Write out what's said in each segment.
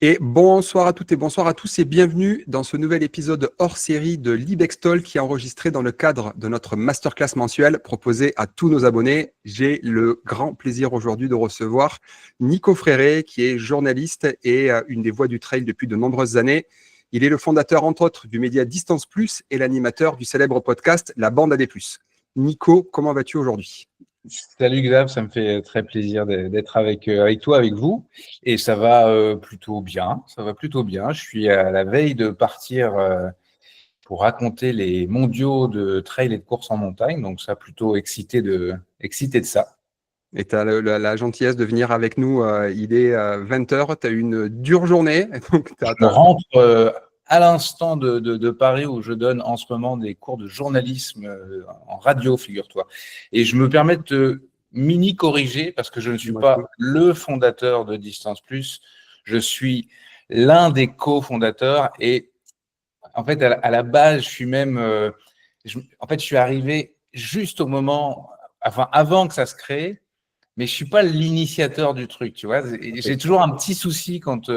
Et bonsoir à toutes et bonsoir à tous et bienvenue dans ce nouvel épisode hors série de l'Ibextol qui est enregistré dans le cadre de notre masterclass mensuelle proposée à tous nos abonnés. J'ai le grand plaisir aujourd'hui de recevoir Nico Fréré qui est journaliste et une des voix du trail depuis de nombreuses années. Il est le fondateur entre autres du média Distance Plus et l'animateur du célèbre podcast La Bande à des Plus. Nico, comment vas-tu aujourd'hui ? Salut Xav, ça me fait très plaisir d'être avec toi, avec vous. Et ça va plutôt bien, ça va plutôt bien. Je suis à la veille de partir pour raconter les mondiaux de trail et de course en montagne. Donc ça, plutôt excité de ça. Et tu as la gentillesse de venir avec nous. Il est 20h, tu as eu une dure journée. Donc Je rentre à l'instant de Paris où je donne en ce moment des cours de journalisme en radio, figure-toi. Et je me permets de te mini-corriger parce que je ne suis pas le fondateur de Distance Plus. Je suis l'un des cofondateurs et en fait, à la base, je suis même… je suis arrivé juste au moment, enfin avant que ça se crée. Mais je suis pas l'initiateur du truc, tu vois. J'ai toujours un petit souci quand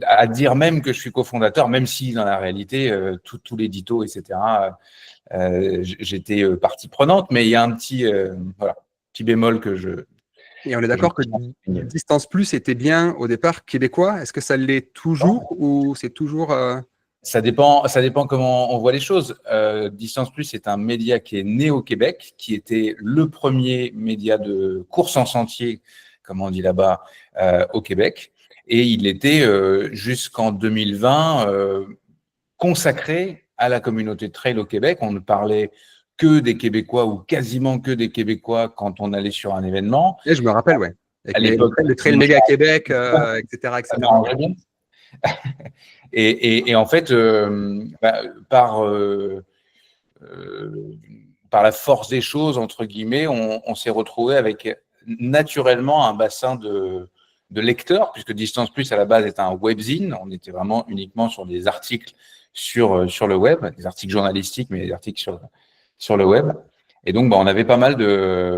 à dire même que je suis cofondateur, même si dans la réalité, tout l'édito, etc., j'étais partie prenante, mais il y a un petit, petit bémol que je… Et on est d'accord que Distance Plus était bien au départ québécois. Est-ce que ça l'est toujours ou c'est toujours… Ça dépend comment on voit les choses. Distance Plus est un média qui est né au Québec, qui était le premier média de course en sentier, comme on dit là-bas, au Québec. Et il était jusqu'en 2020 consacré à la communauté de trail au Québec. On ne parlait que des Québécois ou quasiment que des Québécois quand on allait sur un événement. Et je me rappelle, ouais. Avec à l'époque, le trail méga Québec, etc. Et en fait, par la force des choses, entre guillemets, on s'est retrouvé avec naturellement un bassin de lecteurs, puisque Distance Plus, à la base, est un webzine. On était vraiment uniquement sur des articles sur le web, des articles journalistiques, mais des articles sur le web. Et donc, on avait pas mal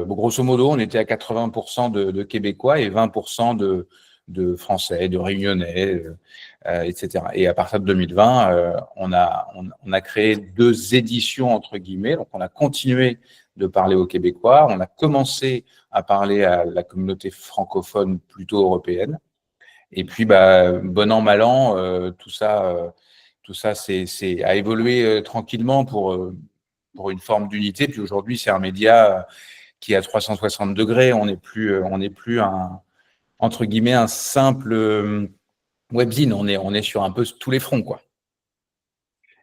grosso modo, on était à 80% de Québécois et 20% de Français, de Réunionnais, etc. Et à partir de 2020, on a créé 2 éditions, entre guillemets. Donc, on a continué de parler aux Québécois. On a commencé à parler à la communauté francophone plutôt européenne. Et puis, bon an, mal an, tout ça a évolué tranquillement pour une forme d'unité. Puis aujourd'hui, c'est un média qui est à 360 degrés. On n'est plus entre guillemets, un simple webzine. On est sur un peu tous les fronts, quoi.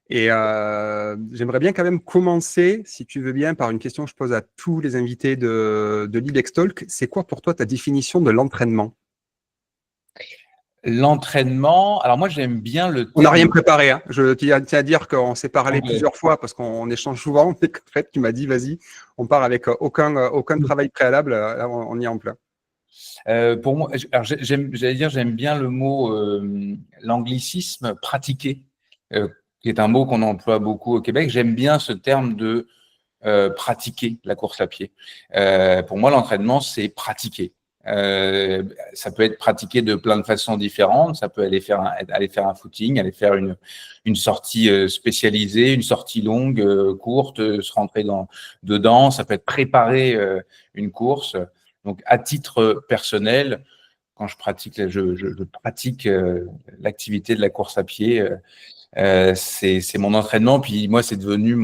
Et j'aimerais bien quand même commencer, si tu veux bien, par une question que je pose à tous les invités de l'Ibextalk. C'est quoi pour toi ta définition de l'entraînement ? L'entraînement, alors moi j'aime bien le terme… On n'a rien préparé, hein. Je tiens à dire qu'on s'est parlé plusieurs fois parce qu'on échange souvent, mais qu'en fait tu m'as dit vas-y, on part avec aucun travail préalable, là on y est en plein. Pour moi, alors j'aime bien le mot, l'anglicisme pratiquer, qui est un mot qu'on emploie beaucoup au Québec. J'aime bien ce terme de pratiquer la course à pied. Pour moi, l'entraînement, c'est pratiquer. Ça peut être pratiqué de plein de façons différentes. Ça peut aller faire un footing, aller faire une sortie spécialisée, une sortie longue, courte, se rentrer dedans. Ça peut être préparer une course. Donc, à titre personnel, quand je pratique, je pratique l'activité de la course à pied. C'est mon entraînement. Puis moi, c'est devenu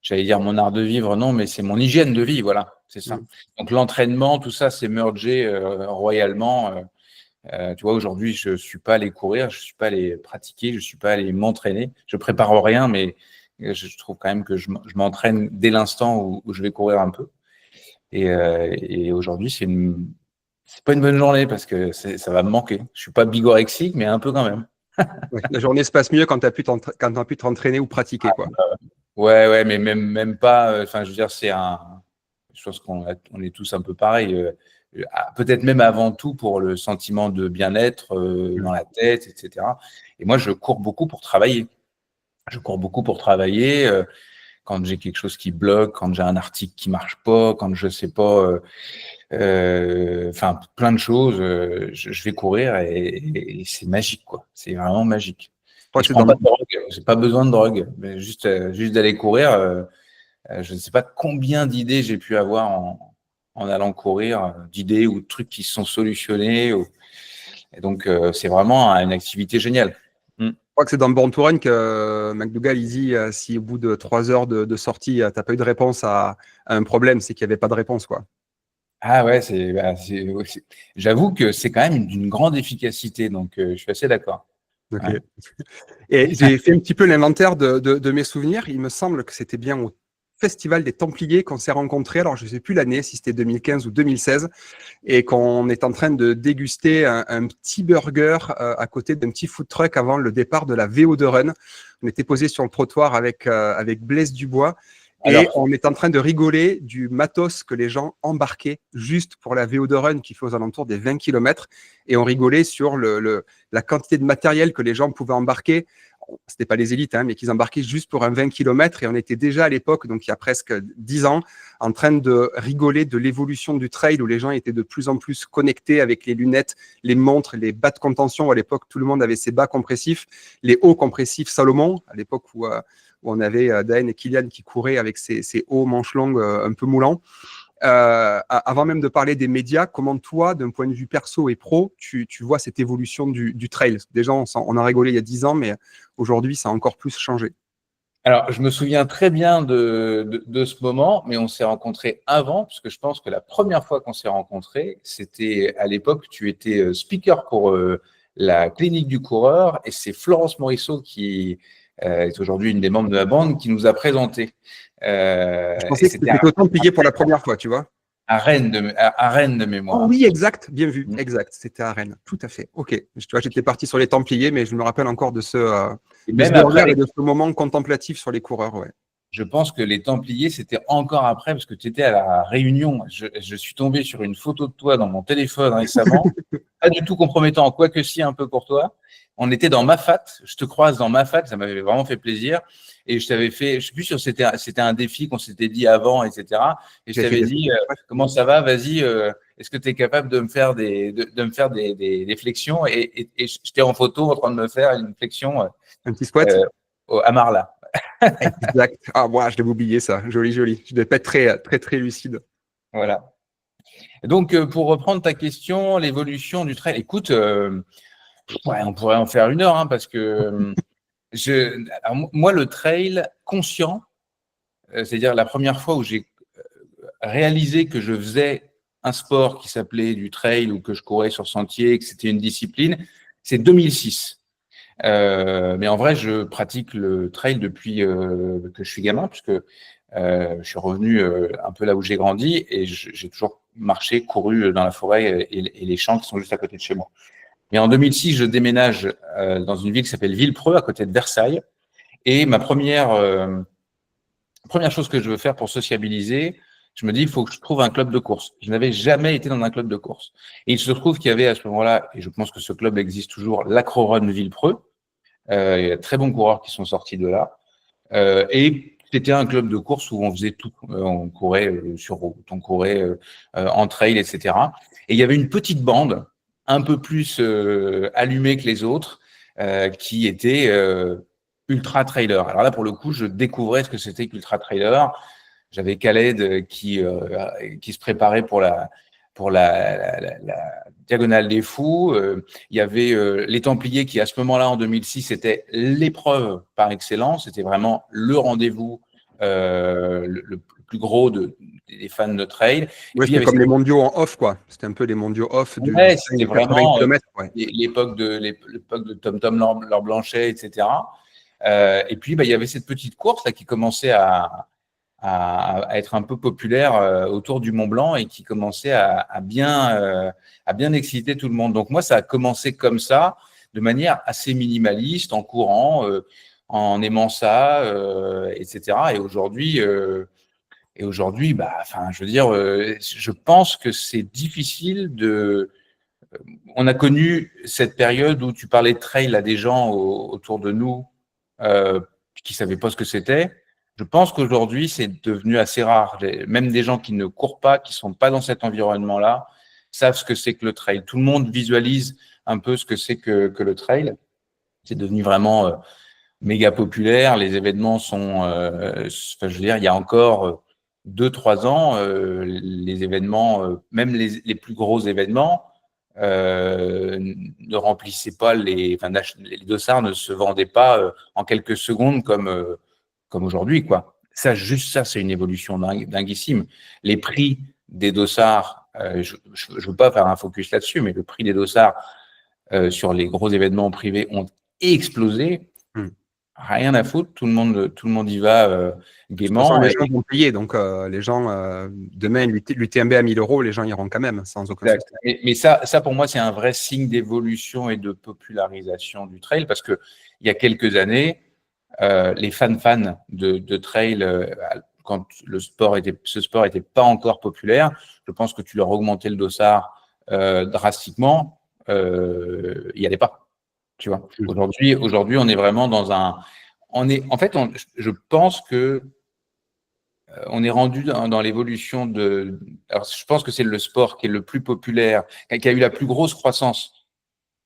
j'allais dire mon art de vivre, non, mais c'est mon hygiène de vie, voilà, c'est ça. Donc l'entraînement, tout ça, c'est mergé royalement. Tu vois, aujourd'hui, je ne suis pas allé courir, je ne suis pas allé pratiquer, je ne suis pas allé m'entraîner. Je prépare rien, mais je trouve quand même que je m'entraîne dès l'instant où je vais courir un peu. Et aujourd'hui, c'est pas une bonne journée parce que ça va me manquer. Je suis pas bigorexique, mais un peu quand même. Ouais, la journée se passe mieux quand tu as pu t'entraîner ou pratiquer, quoi. Ouais, mais même pas. Enfin, je veux dire, je pense qu'on est tous un peu pareil. Peut-être même avant tout pour le sentiment de bien-être dans la tête, etc. Et moi, je cours beaucoup pour travailler. Quand j'ai quelque chose qui bloque, quand j'ai un article qui marche pas, quand je sais pas enfin plein de choses. Je vais courir et c'est magique, quoi. C'est vraiment magique. Je crois Et que je c'est prends dans, pas de drogue, j'ai pas besoin de drogue, mais juste d'aller courir. Je ne sais pas combien d'idées j'ai pu avoir en allant courir, d'idées ou de trucs qui se sont solutionnés. Et donc, c'est vraiment une activité géniale. je crois que c'est dans Born to Run que McDougall il dit si au bout de 3 heures de sortie, tu n'as pas eu de réponse à un problème, c'est qu'il n'y avait pas de réponse, quoi. Ah ouais, j'avoue que c'est quand même d'une grande efficacité, donc je suis assez d'accord. Ok. Ouais. Et j'ai fait un petit peu l'inventaire de mes souvenirs. Il me semble que c'était bien au Festival des Templiers qu'on s'est rencontrés. Alors, je ne sais plus l'année, si c'était 2015 ou 2016, et qu'on est en train de déguster un petit burger à côté d'un petit food truck avant le départ de la VO de Run. On était posé sur le trottoir avec Blaise Dubois. Et Alors, on est en train de rigoler du matos que les gens embarquaient juste pour la VO de Run qui fait aux alentours des 20 km. Et on rigolait sur la quantité de matériel que les gens pouvaient embarquer. C'était pas les élites, hein, mais qu'ils embarquaient juste pour un 20 km. Et on était déjà à l'époque, donc il y a presque 10 ans, en train de rigoler de l'évolution du trail où les gens étaient de plus en plus connectés avec les lunettes, les montres, les bas de contention. À l'époque, tout le monde avait ses bas compressifs, les hauts compressifs Salomon, à l'époque où on avait Daen et Kylian qui couraient avec ces hauts manches longues un peu moulants. Avant même de parler des médias, comment toi, d'un point de vue perso et pro, tu vois cette évolution du trail? Déjà, on a rigolé il y a 10 ans, mais aujourd'hui, ça a encore plus changé. alors, je me souviens très bien de ce moment, mais on s'est rencontrés avant, parce que je pense que la première fois qu'on s'est rencontrés, c'était à l'époque, tu étais speaker pour la clinique du coureur, et c'est Florence Morisseau qui est aujourd'hui une des membres de la bande qui nous a présenté. Je Et pensais que c'était c'était autant plié pour la première fois, tu vois. à Rennes de Oh mémoire. oui, exact, bien vu, exact. C'était à Rennes, tout à fait. Ok. Tu vois, j'étais parti sur les Templiers, mais je me rappelle encore Et de ce même après, burger et de ce moment contemplatif sur les coureurs. Ouais. je pense que les Templiers, c'était encore après, parce que tu étais à la Réunion. Je suis tombé sur une photo de toi dans mon téléphone récemment, pas du tout compromettant, quoique si un peu pour toi. On était dans Mafat, je te croise dans Mafat, ça m'avait vraiment fait plaisir. Et je t'avais fait, je sais plus si c'était un défi qu'on s'était dit avant, etc. Et je J'avais fait t'avais des... dit, comment ça va, vas-y, est-ce que tu es capable de me faire de me faire des flexions et j'étais en photo en train de me faire une flexion Un petit squat. euh, à Marla. Exact. Ah, moi, je l'avais oublié ça. Joli, joli. Je devais pas être très, très, très lucide. Voilà. Donc, pour reprendre ta question, l'évolution du trail, écoute, ouais, on pourrait en faire 1 heure, hein, parce que alors, moi, le trail conscient, c'est-à-dire la première fois où j'ai réalisé que je faisais un sport qui s'appelait du trail ou que je courais sur sentier, que c'était une discipline, c'est 2006. Mais en vrai, je pratique le trail depuis que je suis gamin, puisque je suis revenu un peu là où j'ai grandi et j'ai toujours marché, couru dans la forêt et les champs qui sont juste à côté de chez moi. Mais en 2006, je déménage dans une ville qui s'appelle Villepreux, à côté de Versailles. Et ma première chose que je veux faire pour sociabiliser, je me dis, il faut que je trouve un club de course. Je n'avais jamais été dans un club de course. Et il se trouve qu'il y avait à ce moment-là, et je pense que ce club existe toujours, l'Acro-Run Villepreux. Il y a de très bons coureurs qui sont sortis de là. Et c'était un club de course où on faisait tout. On courait sur route, on courait en trail, etc. Et il y avait une petite bande, un peu plus allumée que les autres, qui était ultra trailer. Alors là, pour le coup, je découvrais ce que c'était qu'ultra trailer. J'avais Khaled qui se préparait pour la Diagonale des Fous. Il y avait les Templiers qui, à ce moment-là, en 2006, était l'épreuve par excellence. C'était vraiment le rendez-vous le plus gros des fans de trail. Et Ouais, puis, il y c'était avait comme les mondiaux en off, quoi. C'était un peu les mondiaux off du ouais, trail c'était de 80 vraiment km. Ouais. l'époque de Tom Tom leur Blanchet, etc. Et puis, bah, il y avait cette petite course là qui commençait à être un peu populaire autour du Mont Blanc et qui commençait à bien exciter tout le monde. Donc moi, ça a commencé comme ça, de manière assez minimaliste, en courant, en aimant ça, etc. Et aujourd'hui, bah, enfin, je veux dire, je pense que c'est difficile de. On a connu cette période où tu parlais de trail à des gens autour de nous qui savaient pas ce que c'était. Je pense qu'aujourd'hui, c'est devenu assez rare. Même des gens qui ne courent pas, qui ne sont pas dans cet environnement-là, savent ce que c'est que le trail. Tout le monde visualise un peu ce que c'est que le trail. C'est devenu vraiment méga populaire. Les événements sont, enfin, je veux dire, il y a encore 2-3 ans, les événements, même les plus gros événements, ne remplissaient pas enfin, les dossards ne se vendaient pas en quelques secondes comme aujourd'hui, quoi. Ça, juste ça, c'est une évolution dinguissime. Les prix des dossards, je ne veux pas faire un focus là-dessus, mais le prix des dossards sur les gros événements privés ont explosé. Rien à foutre, tout le monde y va De toute façon, gaiement. les gens vont payer. Donc, les gens, demain, l'UTMB à 1 000 €, les gens iront quand même, sans aucun souci. Mais ça, pour moi, c'est un vrai signe d'évolution et de popularisation du trail, parce qu'il y a quelques années, les fans de trail, quand ce sport était pas encore populaire, je pense que tu leur augmentais le dossard drastiquement, il n'y allait pas. Tu vois. Aujourd'hui, on est vraiment dans je pense que on est rendu dans l'évolution alors, je pense que c'est le sport qui est le plus populaire, qui a eu la plus grosse croissance,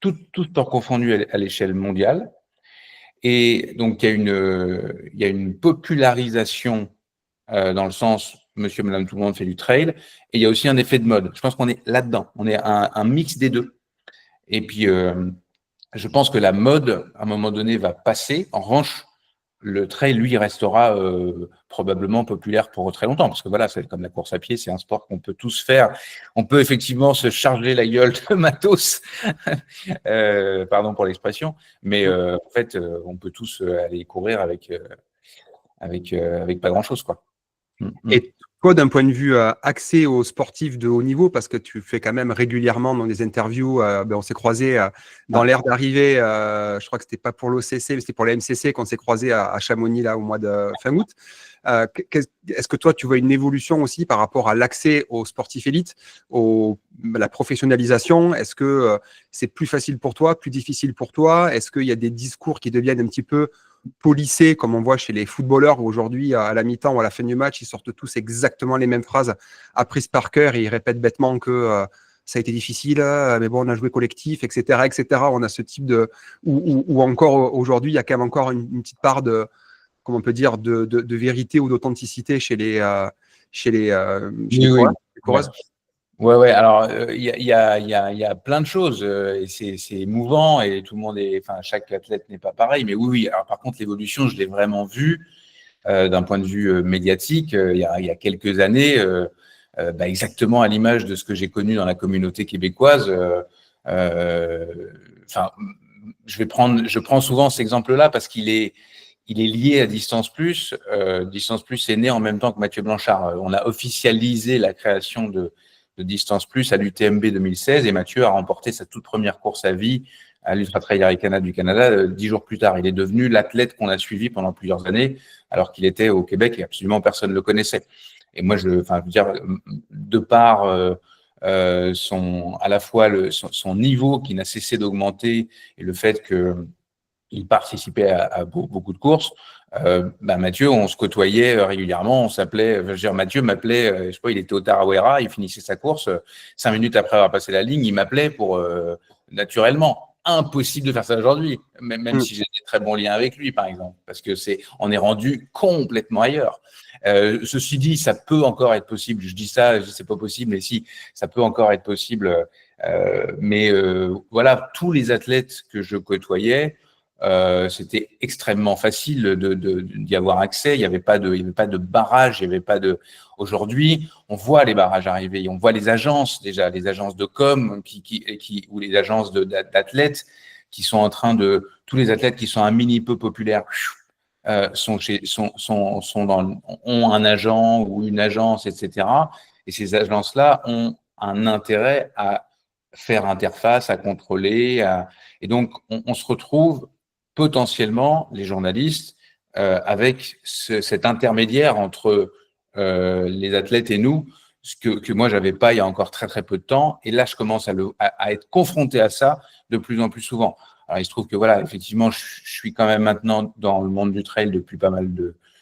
tout sport confondu à l'échelle mondiale. Et donc, il y a une popularisation dans le sens monsieur, madame, tout le monde fait du trail. Et il y a aussi un effet de mode. Je pense qu'on est là-dedans. On est un mix des deux. Et puis, je pense que la mode, à un moment donné, va passer. En revanche, le trail, lui, restera probablement populaire pour très longtemps. Parce que voilà, c'est comme la course à pied, c'est un sport qu'on peut tous faire. On peut effectivement se charger la gueule de matos, pardon pour l'expression, mais en fait, on peut tous aller courir avec pas grand-chose, quoi. Et toi, d'un point de vue accès aux sportifs de haut niveau, parce que tu fais quand même régulièrement dans des interviews, on s'est croisés dans l'ère d'arrivée, je crois que c'était pas pour l'OCC, mais c'était pour la MCC qu'on s'est croisés à Chamonix là, au mois de fin août. Est-ce que toi, tu vois une évolution aussi par rapport à l'accès aux sportifs élites, la professionnalisation? Est-ce que c'est plus facile pour toi, plus difficile pour toi? Est-ce qu'il y a des discours qui deviennent un petit peu policés, comme on voit chez les footballeurs, où aujourd'hui, à la mi-temps ou à la fin du match, ils sortent tous exactement les mêmes phrases apprises par cœur et ils répètent bêtement que ça a été difficile, mais bon, on a joué collectif, etc., etc. On a ce type de… Ou encore, aujourd'hui, il y a quand même encore une petite part de, comment on peut dire, de vérité ou d'authenticité chez les coureuses. Ouais. Alors, il y a plein de choses et c'est émouvant et tout le monde enfin, chaque athlète n'est pas pareil. Mais oui. Alors, par contre, l'évolution, je l'ai vraiment vue d'un point de vue médiatique il y a quelques années, exactement à l'image de ce que j'ai connu dans la communauté québécoise. Enfin, je prends souvent cet exemple-là parce qu'il est lié à Distance Plus. Distance Plus est né en même temps que Mathieu Blanchard. On a officialisé la création de Distance Plus à l'UTMB 2016 et Mathieu a remporté sa toute première course à vie à l'Ultra Trail Arikana du Canada 10 jours plus tard. Il est devenu l'athlète qu'on a suivi pendant plusieurs années alors qu'il était au Québec et absolument personne ne le connaissait. Et moi, je veux dire, de par à la fois son niveau qui n'a cessé d'augmenter et le fait qu'il participait à beaucoup de courses, Mathieu, on se côtoyait régulièrement, on s'appelait, je veux dire, Mathieu m'appelait, je sais pas, il était au Tarawera, il finissait sa course, 5 minutes après avoir passé la ligne, il m'appelait pour, naturellement, impossible de faire ça aujourd'hui, même si j'ai des très bons liens avec lui, par exemple, parce que on est rendu complètement ailleurs. Ceci dit, ça peut encore être possible, je dis ça, c'est pas possible, mais si, ça peut encore être possible, mais voilà, tous les athlètes que je côtoyais, c'était extrêmement facile d'y avoir accès. Il n'y avait pas de barrage, il y avait pas de. Aujourd'hui, on voit les barrages arriver, on voit les agences déjà, les agences de com ou les agences d'athlètes qui sont en train tous les athlètes qui sont un mini peu populaires ont un agent ou une agence, etc. Et ces agences-là ont un intérêt à faire interface, à contrôler, et donc on se retrouve potentiellement, les journalistes, avec cet intermédiaire entre les athlètes et nous, ce que moi, je n'avais pas il y a encore très, très peu de temps. Et là, je commence à être confronté à ça de plus en plus souvent. Alors, il se trouve que, voilà, effectivement, je suis quand même maintenant dans le monde du trail depuis pas mal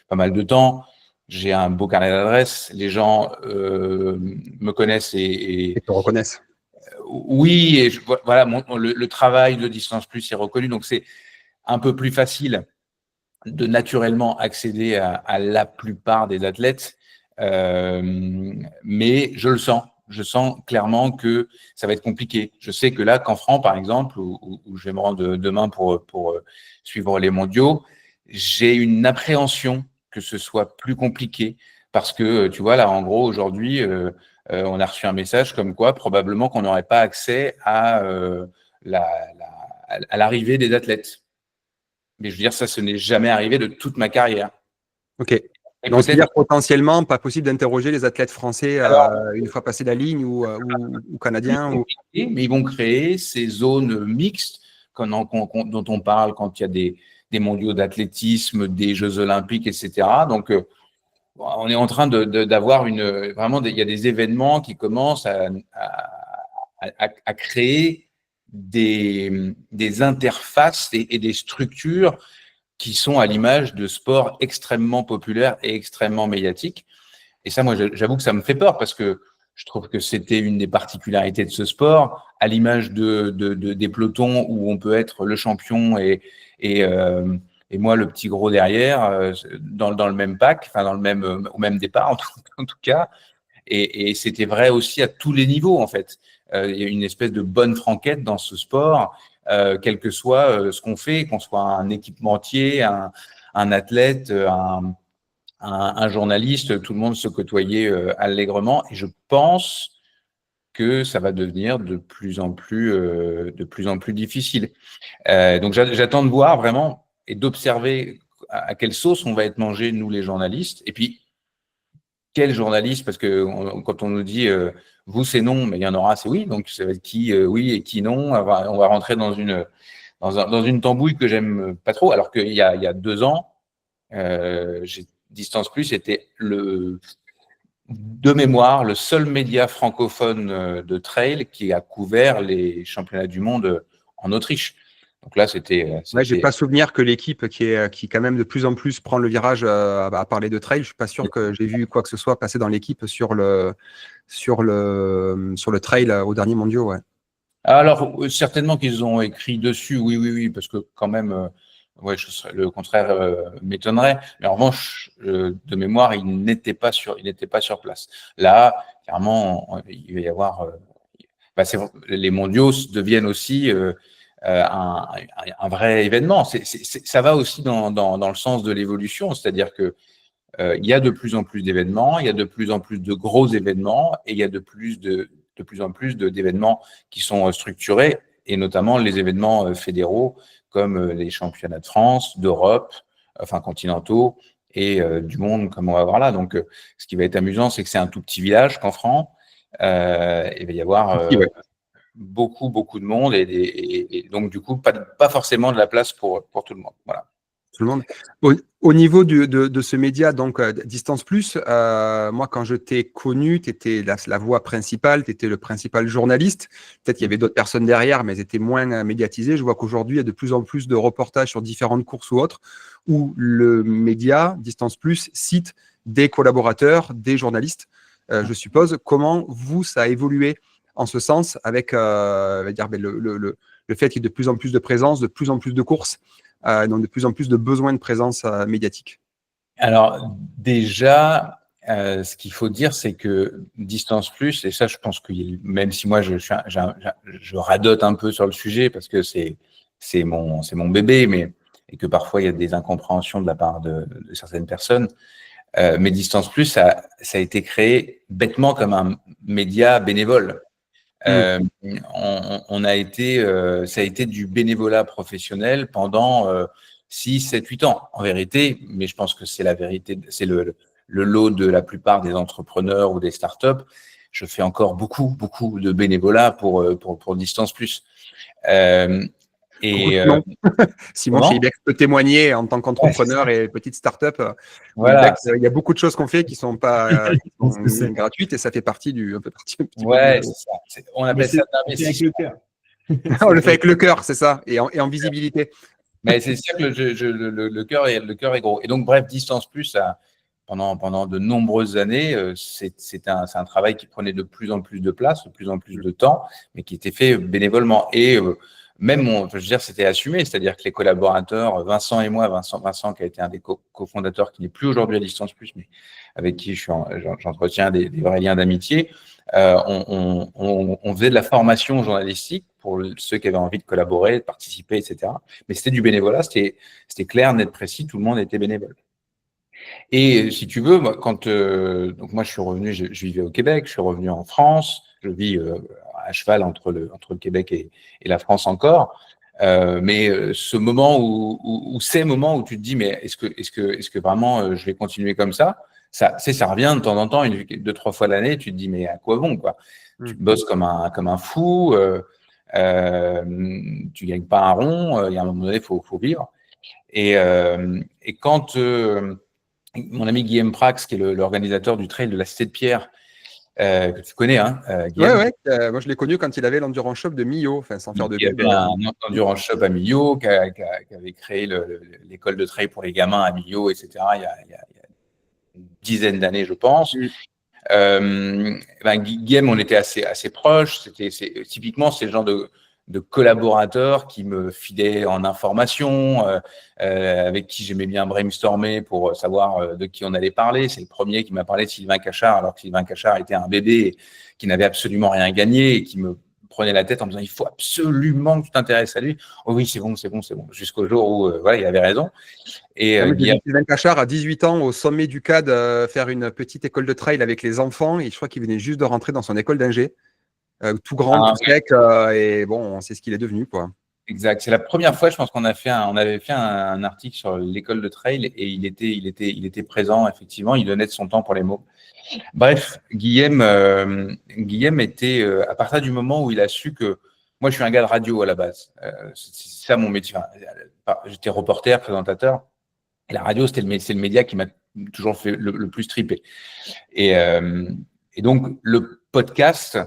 pas mal de temps. J'ai un beau carnet d'adresses. Les gens me connaissent Et te reconnaissent. Oui, et voilà, le travail de Distance Plus est reconnu, donc c'est un peu plus facile de naturellement accéder à la plupart des athlètes. Mais je le sens. Je sens clairement que ça va être compliqué. Je sais que là, Canfranc, par exemple, où je vais me rendre demain pour suivre les mondiaux, j'ai une appréhension que ce soit plus compliqué parce que, tu vois, là, en gros, aujourd'hui, on a reçu un message comme quoi probablement qu'on n'aurait pas accès à l'arrivée des athlètes. Mais je veux dire, ça, ce n'est jamais arrivé de toute ma carrière. Ok. Et Donc, c'est-à-dire peut-être. potentiellement pas possible d'interroger les athlètes français Alors, une fois passé la ligne ou canadiens. mais ils vont créer ces zones mixtes dont on parle quand il y a des mondiaux d'athlétisme, des Jeux olympiques, etc. Donc, on est en train d'avoir vraiment, il y a des événements qui commencent à créer des interfaces et des structures qui sont à l'image de sports extrêmement populaires et extrêmement médiatiques. Et ça, moi, j'avoue que ça me fait peur parce que je trouve que c'était une des particularités de ce sport, à l'image des pelotons où on peut être le champion et moi, le petit gros derrière, dans le même pack, enfin, au même départ, en tout cas. Et c'était vrai aussi à tous les niveaux, en fait. Il y a une espèce de bonne franquette dans ce sport, quel que soit ce qu'on fait, qu'on soit un équipementier, un athlète, un journaliste, tout le monde se côtoyait allègrement. Et je pense que ça va devenir de plus en plus difficile. Donc j'attends de voir vraiment et d'observer à quelle sauce on va être mangé, nous les journalistes. Et puis, quel journaliste, parce que quand on nous dit vous c'est non, mais il y en aura c'est oui, donc ça va être qui oui et qui non. On va rentrer dans une tambouille que j'aime pas trop, alors qu'il y a 2 ans, Distance Plus était de mémoire le seul média francophone de trail qui a couvert les championnats du monde en Autriche. Donc là, Ouais, j'ai pas souvenir que l'équipe qui quand même de plus en plus prend le virage à parler de trail. Je suis pas sûr que j'ai vu quoi que ce soit passer dans l'équipe sur le trail au dernier mondiaux. Ouais. Alors, certainement qu'ils ont écrit dessus, oui, parce que quand même, ouais, le contraire m'étonnerait. Mais en revanche, de mémoire, il n'était pas sur place. Là, clairement, il va y avoir. Les mondiaux deviennent aussi un vrai événement. Ça va aussi dans le sens de l'évolution, c'est-à-dire que il y a de plus en plus d'événements, il y a de plus en plus de gros événements et il y a de plus en plus d'événements qui sont structurés et notamment les événements fédéraux comme les championnats de France, d'Europe, enfin continentaux et du monde comme on va voir là. Donc, ce qui va être amusant, c'est que c'est un tout petit village, Canfranc. Il va y avoir beaucoup de monde et donc du coup pas forcément de la place pour tout le monde. Voilà. Tout le monde. Au niveau de ce média, donc Distance Plus, moi, quand je t'ai connu, tu étais la voix principale, tu étais le principal journaliste. Peut-être qu'il y avait d'autres personnes derrière, mais elles étaient moins médiatisées. Je vois qu'aujourd'hui, il y a de plus en plus de reportages sur différentes courses ou autres, où le média, Distance Plus, cite des collaborateurs, des journalistes. Je suppose, comment ça a évolué en ce sens avec dire, le fait qu'il y ait de plus en plus de présence, de plus en plus de courses, donc de plus en plus de besoins de présence médiatique. Alors déjà, ce qu'il faut dire, c'est que Distance Plus, et ça je pense que même si moi je radote un peu sur le sujet parce que c'est mon bébé, et que parfois il y a des incompréhensions de la part de certaines personnes, mais Distance Plus, ça a été créé bêtement comme un média bénévole. Ça a été du bénévolat professionnel pendant 6, 7, 8 ans, en vérité, mais je pense que c'est la vérité, c'est le lot de la plupart des entrepreneurs ou des startups. Je fais encore beaucoup de bénévolat pour Distance Plus. Simon chez Ibex peut témoigner en tant qu'entrepreneur et petite start-up. Voilà, Ibex, il y a beaucoup de choses qu'on fait qui sont pas gratuites et ça fait partie un peu ouais, c'est ça. On appelle ça de l'investissement. On le fait avec le cœur, c'est ça, et en visibilité. Mais c'est sûr que le cœur est gros. Et donc, bref, Distance Plus, pendant de nombreuses années, c'est un travail qui prenait de plus en plus de place, de plus en plus de temps, mais qui était fait bénévolement. Et même, je veux dire, c'était assumé, c'est-à-dire que les collaborateurs, Vincent et moi, Vincent qui a été un des cofondateurs, qui n'est plus aujourd'hui à Distance Plus, mais avec qui j'entretiens des vrais liens d'amitié, on faisait de la formation journalistique pour ceux qui avaient envie de collaborer, de participer, etc. Mais c'était du bénévolat, c'était clair, net, précis, tout le monde était bénévole. Et si tu veux, moi, donc moi je suis revenu, je vivais au Québec, je suis revenu en France, je vis à cheval entre le Québec et la France encore. Mais ces moments où tu te dis, mais est-ce que vraiment je vais continuer comme ça revient de temps en temps, 2-3 fois l'année, tu te dis, mais à quoi bon, quoi? Tu bosses comme un fou, tu gagnes pas un rond, il y a un moment donné, faut vivre. Et quand mon ami Guillaume Prax, qui est l'organisateur du trail de la Cité de Pierre, que tu connais, hein, Guillaume. Ouais. Moi, je l'ai connu quand il avait l'Endurance Shop de Millau, enfin, sans faire de Il y pub. avait un Endurance Shop à Millau, qui avait créé l'école de trail pour les gamins à Millau, etc., il y a une dizaine d'années, je pense. Guillaume, on était assez proches. Typiquement, c'est le genre de collaborateurs qui me filaient en information, avec qui j'aimais bien brainstormer pour savoir de qui on allait parler. C'est le premier qui m'a parlé de Sylvain Cachard, alors que Sylvain Cachard était un bébé qui n'avait absolument rien gagné et qui me prenait la tête en me disant il faut absolument que tu t'intéresses à lui. Oh oui, c'est bon. Jusqu'au jour où voilà, il avait raison. Et Sylvain Cachard, à 18 ans, au sommet du CAD, faire une petite école de trail avec les enfants, et je crois qu'il venait juste de rentrer dans son école d'ingé, tout grand, tout sec, et bon, on sait ce qu'il est devenu, quoi. Exact. C'est la première fois, je pense qu'on avait fait un article sur l'école de trail et il était présent, effectivement. Il donnait de son temps pour les mots. Bref, Guillaume était, à partir du moment où il a su que moi, je suis un gars de radio à la base. C'est ça mon métier. Enfin, j'étais reporter, présentateur. Et la radio, c'est le média qui m'a toujours fait le plus triper. Et donc, le podcast,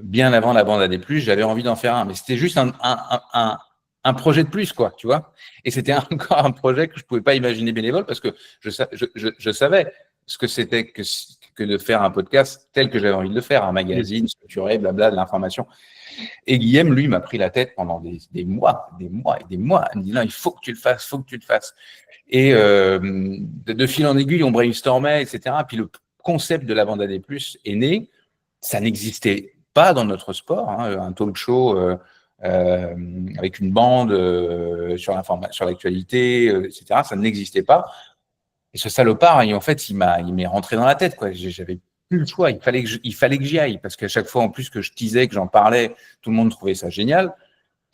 bien avant la bande AD+, j'avais envie d'en faire un. Mais c'était juste un projet de plus, quoi, tu vois. Et c'était encore un projet que je ne pouvais pas imaginer bénévole parce que je savais ce que c'était que de faire un podcast tel que j'avais envie de le faire, un magazine structuré, blabla, de l'information. Et Guillaume, lui, m'a pris la tête pendant des mois. Il me dit non, il faut que tu le fasses. Et de fil en aiguille, on brainstormait, etc. Puis le concept de la bande AD+, est né. Ça n'existait pas dans notre sport, hein, un talk show avec une bande sur l'actualité, etc. Ça n'existait pas. Et ce salopard, en fait, il m'est rentré dans la tête, quoi. J'avais plus le choix. Il fallait que j'y aille parce qu'à chaque fois, en plus que je teasais, que j'en parlais, tout le monde trouvait ça génial.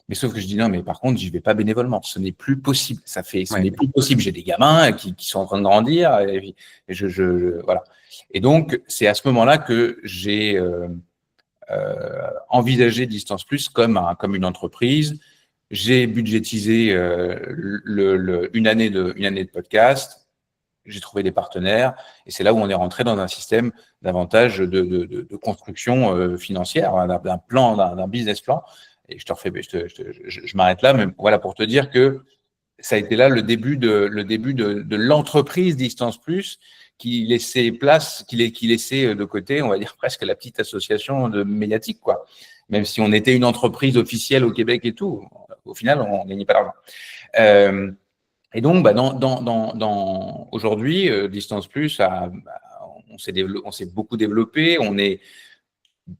Mais sauf que je dis non, mais par contre, j'y vais pas bénévolement. Ce n'est plus possible. Ce n'est plus possible. J'ai des gamins qui sont en train de grandir et voilà. Et donc, c'est à ce moment-là que j'ai envisagé Distance Plus comme une entreprise. J'ai budgétisé une année de podcast. J'ai trouvé des partenaires et c'est là où on est rentré dans un système davantage de construction financière, d'un plan, d'un business plan. Et je m'arrête là, mais voilà pour te dire que ça a été là le début de l'entreprise Distance Plus qui laissait de côté, on va dire presque la petite association de médiatique, quoi. Même si on était une entreprise officielle au Québec et tout, au final, on gagnait pas d'argent. Et donc, aujourd'hui, Distance Plus, on s'est beaucoup développé, on est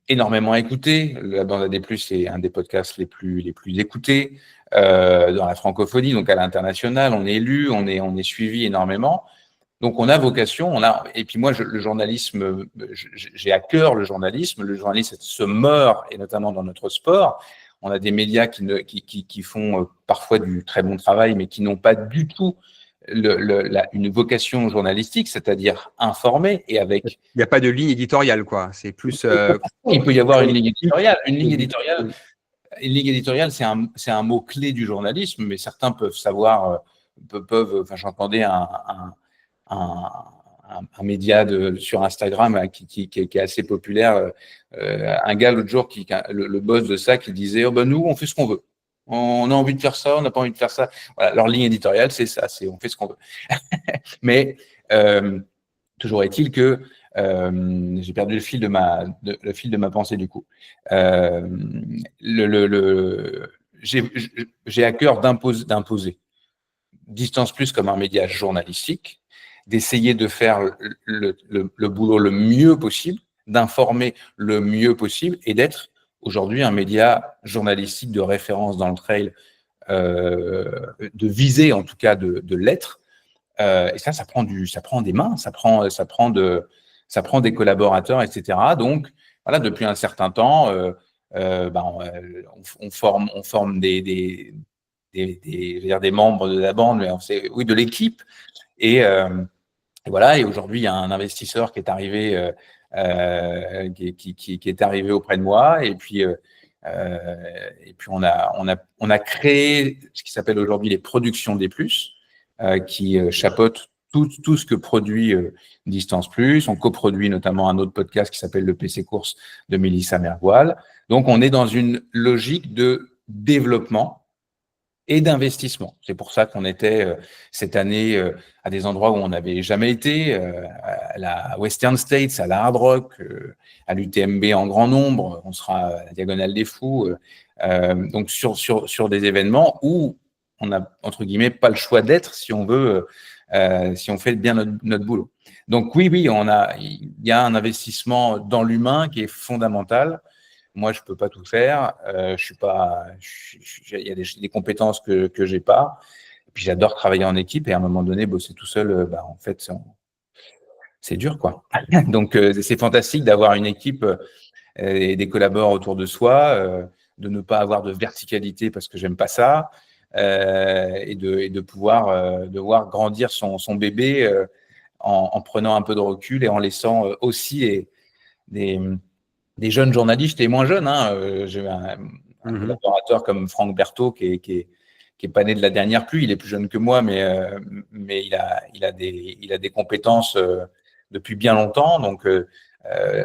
énormément écouté. La bande AD+, c'est un des podcasts les plus écoutés dans la francophonie, donc à l'international. On est lu, on est suivi énormément. Donc, on a vocation, et puis moi, le journalisme, j'ai à cœur le journalisme. Le journalisme se meurt, et notamment dans notre sport. On a des médias qui font parfois du très bon travail, mais qui n'ont pas du tout une vocation journalistique, c'est-à-dire informer et avec. Il n'y a pas de ligne éditoriale, quoi. C'est plus. Il peut y avoir une ligne éditoriale. Une ligne éditoriale, c'est un mot clé du journalisme, mais certains peuvent savoir, enfin, j'entendais un média sur Instagram qui est assez populaire. Un gars l'autre jour, le boss de ça, qui disait nous, on fait ce qu'on veut. On a envie de faire ça, on n'a pas envie de faire ça. Voilà, leur ligne éditoriale, c'est ça, c'est on fait ce qu'on veut. Mais toujours est-il que j'ai perdu le fil de ma pensée du coup. J'ai à cœur d'imposer Distance Plus comme un média journalistique, d'essayer de faire le boulot le mieux possible, d'informer le mieux possible et d'être aujourd'hui un média journalistique de référence dans le trail, de viser en tout cas de l'être. Et ça prend des mains, ça prend des collaborateurs, etc. Donc voilà, depuis un certain temps, on forme des membres de la bande, oui, de l'équipe. Et voilà. Et aujourd'hui, il y a un investisseur qui est arrivé, qui est arrivé auprès de moi. Et puis on a créé ce qui s'appelle aujourd'hui les productions des plus, qui chapeautent tout ce que produit Distance Plus. On coproduit notamment un autre podcast qui s'appelle le PC Course de Mélissa Mervoile. Donc, on est dans une logique de développement et d'investissement. C'est pour ça qu'on était cette année à des endroits où on n'avait jamais été, à la Western States, à la Hard Rock, à l'UTMB en grand nombre. On sera à la Diagonale des Fous. Donc, sur des événements où on n'a, entre guillemets, pas le choix d'être si on veut, si on fait bien notre boulot. Donc, oui, il y a un investissement dans l'humain qui est fondamental. Moi, je peux pas tout faire. Il y a des compétences que j'ai pas. Et puis, j'adore travailler en équipe. Et à un moment donné, bosser tout seul, en fait, c'est dur, quoi. Donc, c'est fantastique d'avoir une équipe et des collaborateurs autour de soi, de ne pas avoir de verticalité parce que j'aime pas ça, et de pouvoir de voir grandir son bébé en prenant un peu de recul et en laissant aussi des jeunes journalistes et moins jeunes. J'ai un collaborateur comme Franck Berthaud qui est pas né de la dernière pluie. Il est plus jeune que moi, mais il a des compétences depuis bien longtemps. Donc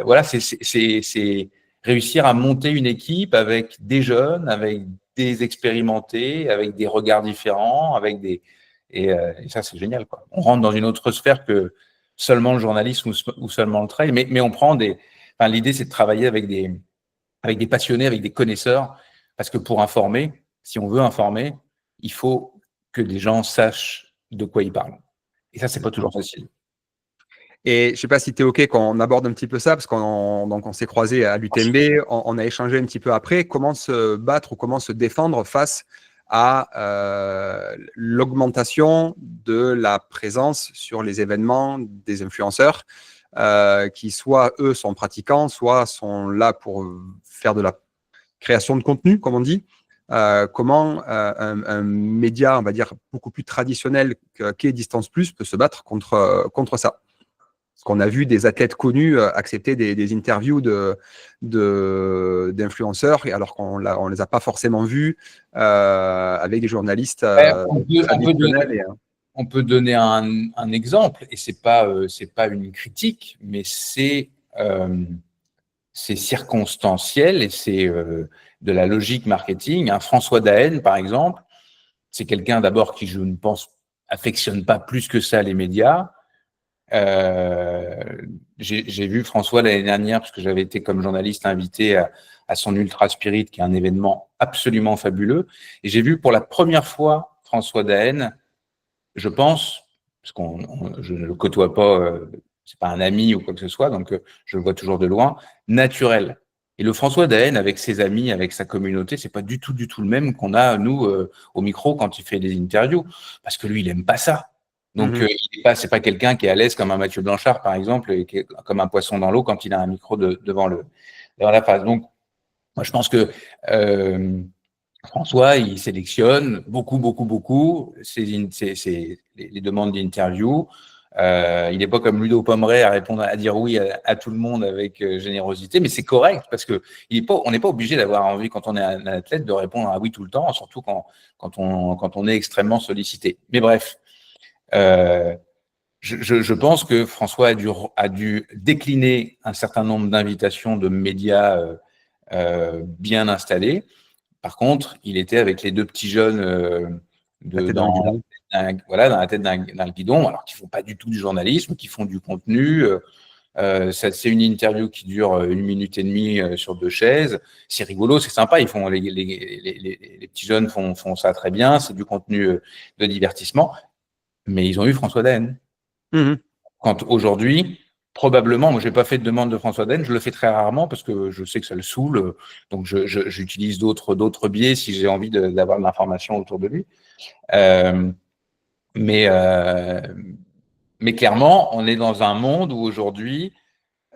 voilà, c'est réussir à monter une équipe avec des jeunes, avec des expérimentés, avec des regards différents, et ça c'est génial, quoi. On rentre dans une autre sphère que seulement le journalisme ou seulement le trail, mais on prend l'idée, c'est de travailler avec des passionnés, avec des connaisseurs, parce que pour informer, si on veut informer, il faut que les gens sachent de quoi ils parlent. Et ça, c'est pas toujours facile. Et je ne sais pas si tu es OK qu'on aborde un petit peu ça, parce qu'on s'est croisés à l'UTMB, on a échangé un petit peu après. Comment se battre ou comment se défendre face à l'augmentation de la présence sur les événements des influenceurs qui soit eux sont pratiquants, soit sont là pour faire de la création de contenu, comme on dit. Comment un média, on va dire, beaucoup plus traditionnel qu'est Distance Plus peut se battre contre ça. Parce qu'on a vu des athlètes connus accepter des interviews d'influenceurs, alors qu'on ne les a pas forcément vus avec des journalistes traditionnels. On peut donner un exemple, et c'est pas une critique, mais c'est circonstanciel et c'est de la logique marketing. François Daen, par exemple, c'est quelqu'un d'abord qui, je ne pense, affectionne pas plus que ça les médias. J'ai vu François l'année dernière, parce que j'avais été comme journaliste invité à son Ultra Spirit, qui est un événement absolument fabuleux. Et j'ai vu pour la première fois François Daen, je pense, parce je ne le côtoie pas, c'est pas un ami ou quoi que ce soit, donc je le vois toujours de loin, naturel. Et le François Daen, avec ses amis, avec sa communauté, c'est pas du tout le même qu'on a, nous, au micro, quand il fait des interviews. Parce que lui, il aime pas ça. Donc, c'est pas quelqu'un qui est à l'aise comme un Mathieu Blanchard, par exemple, et qui est comme un poisson dans l'eau quand il a un micro devant la face. Donc, moi, je pense que François, il sélectionne beaucoup les demandes d'interview. Il n'est pas comme Ludo Pomeray à dire oui à tout le monde avec générosité, mais c'est correct parce que on n'est pas obligé d'avoir envie, quand on est un athlète, de répondre à oui tout le temps, surtout quand on est extrêmement sollicité. Mais bref, je pense que François a dû décliner un certain nombre d'invitations de médias bien installés Par contre, il était avec les deux petits jeunes dans la tête d'un guidon, alors qu'ils font pas du tout du journalisme, qui font du contenu. C'est une interview qui dure 1 minute et demie sur 2 chaises. C'est rigolo, c'est sympa. Ils font les petits jeunes font ça très bien. C'est du contenu de divertissement. Mais ils ont eu François Daen. Quand aujourd'hui, probablement, moi, je n'ai pas fait de demande de François Daen, je le fais très rarement parce que je sais que ça le saoule. Donc, j'utilise d'autres biais si j'ai envie d'avoir de l'information autour de lui. Mais clairement, on est dans un monde où aujourd'hui,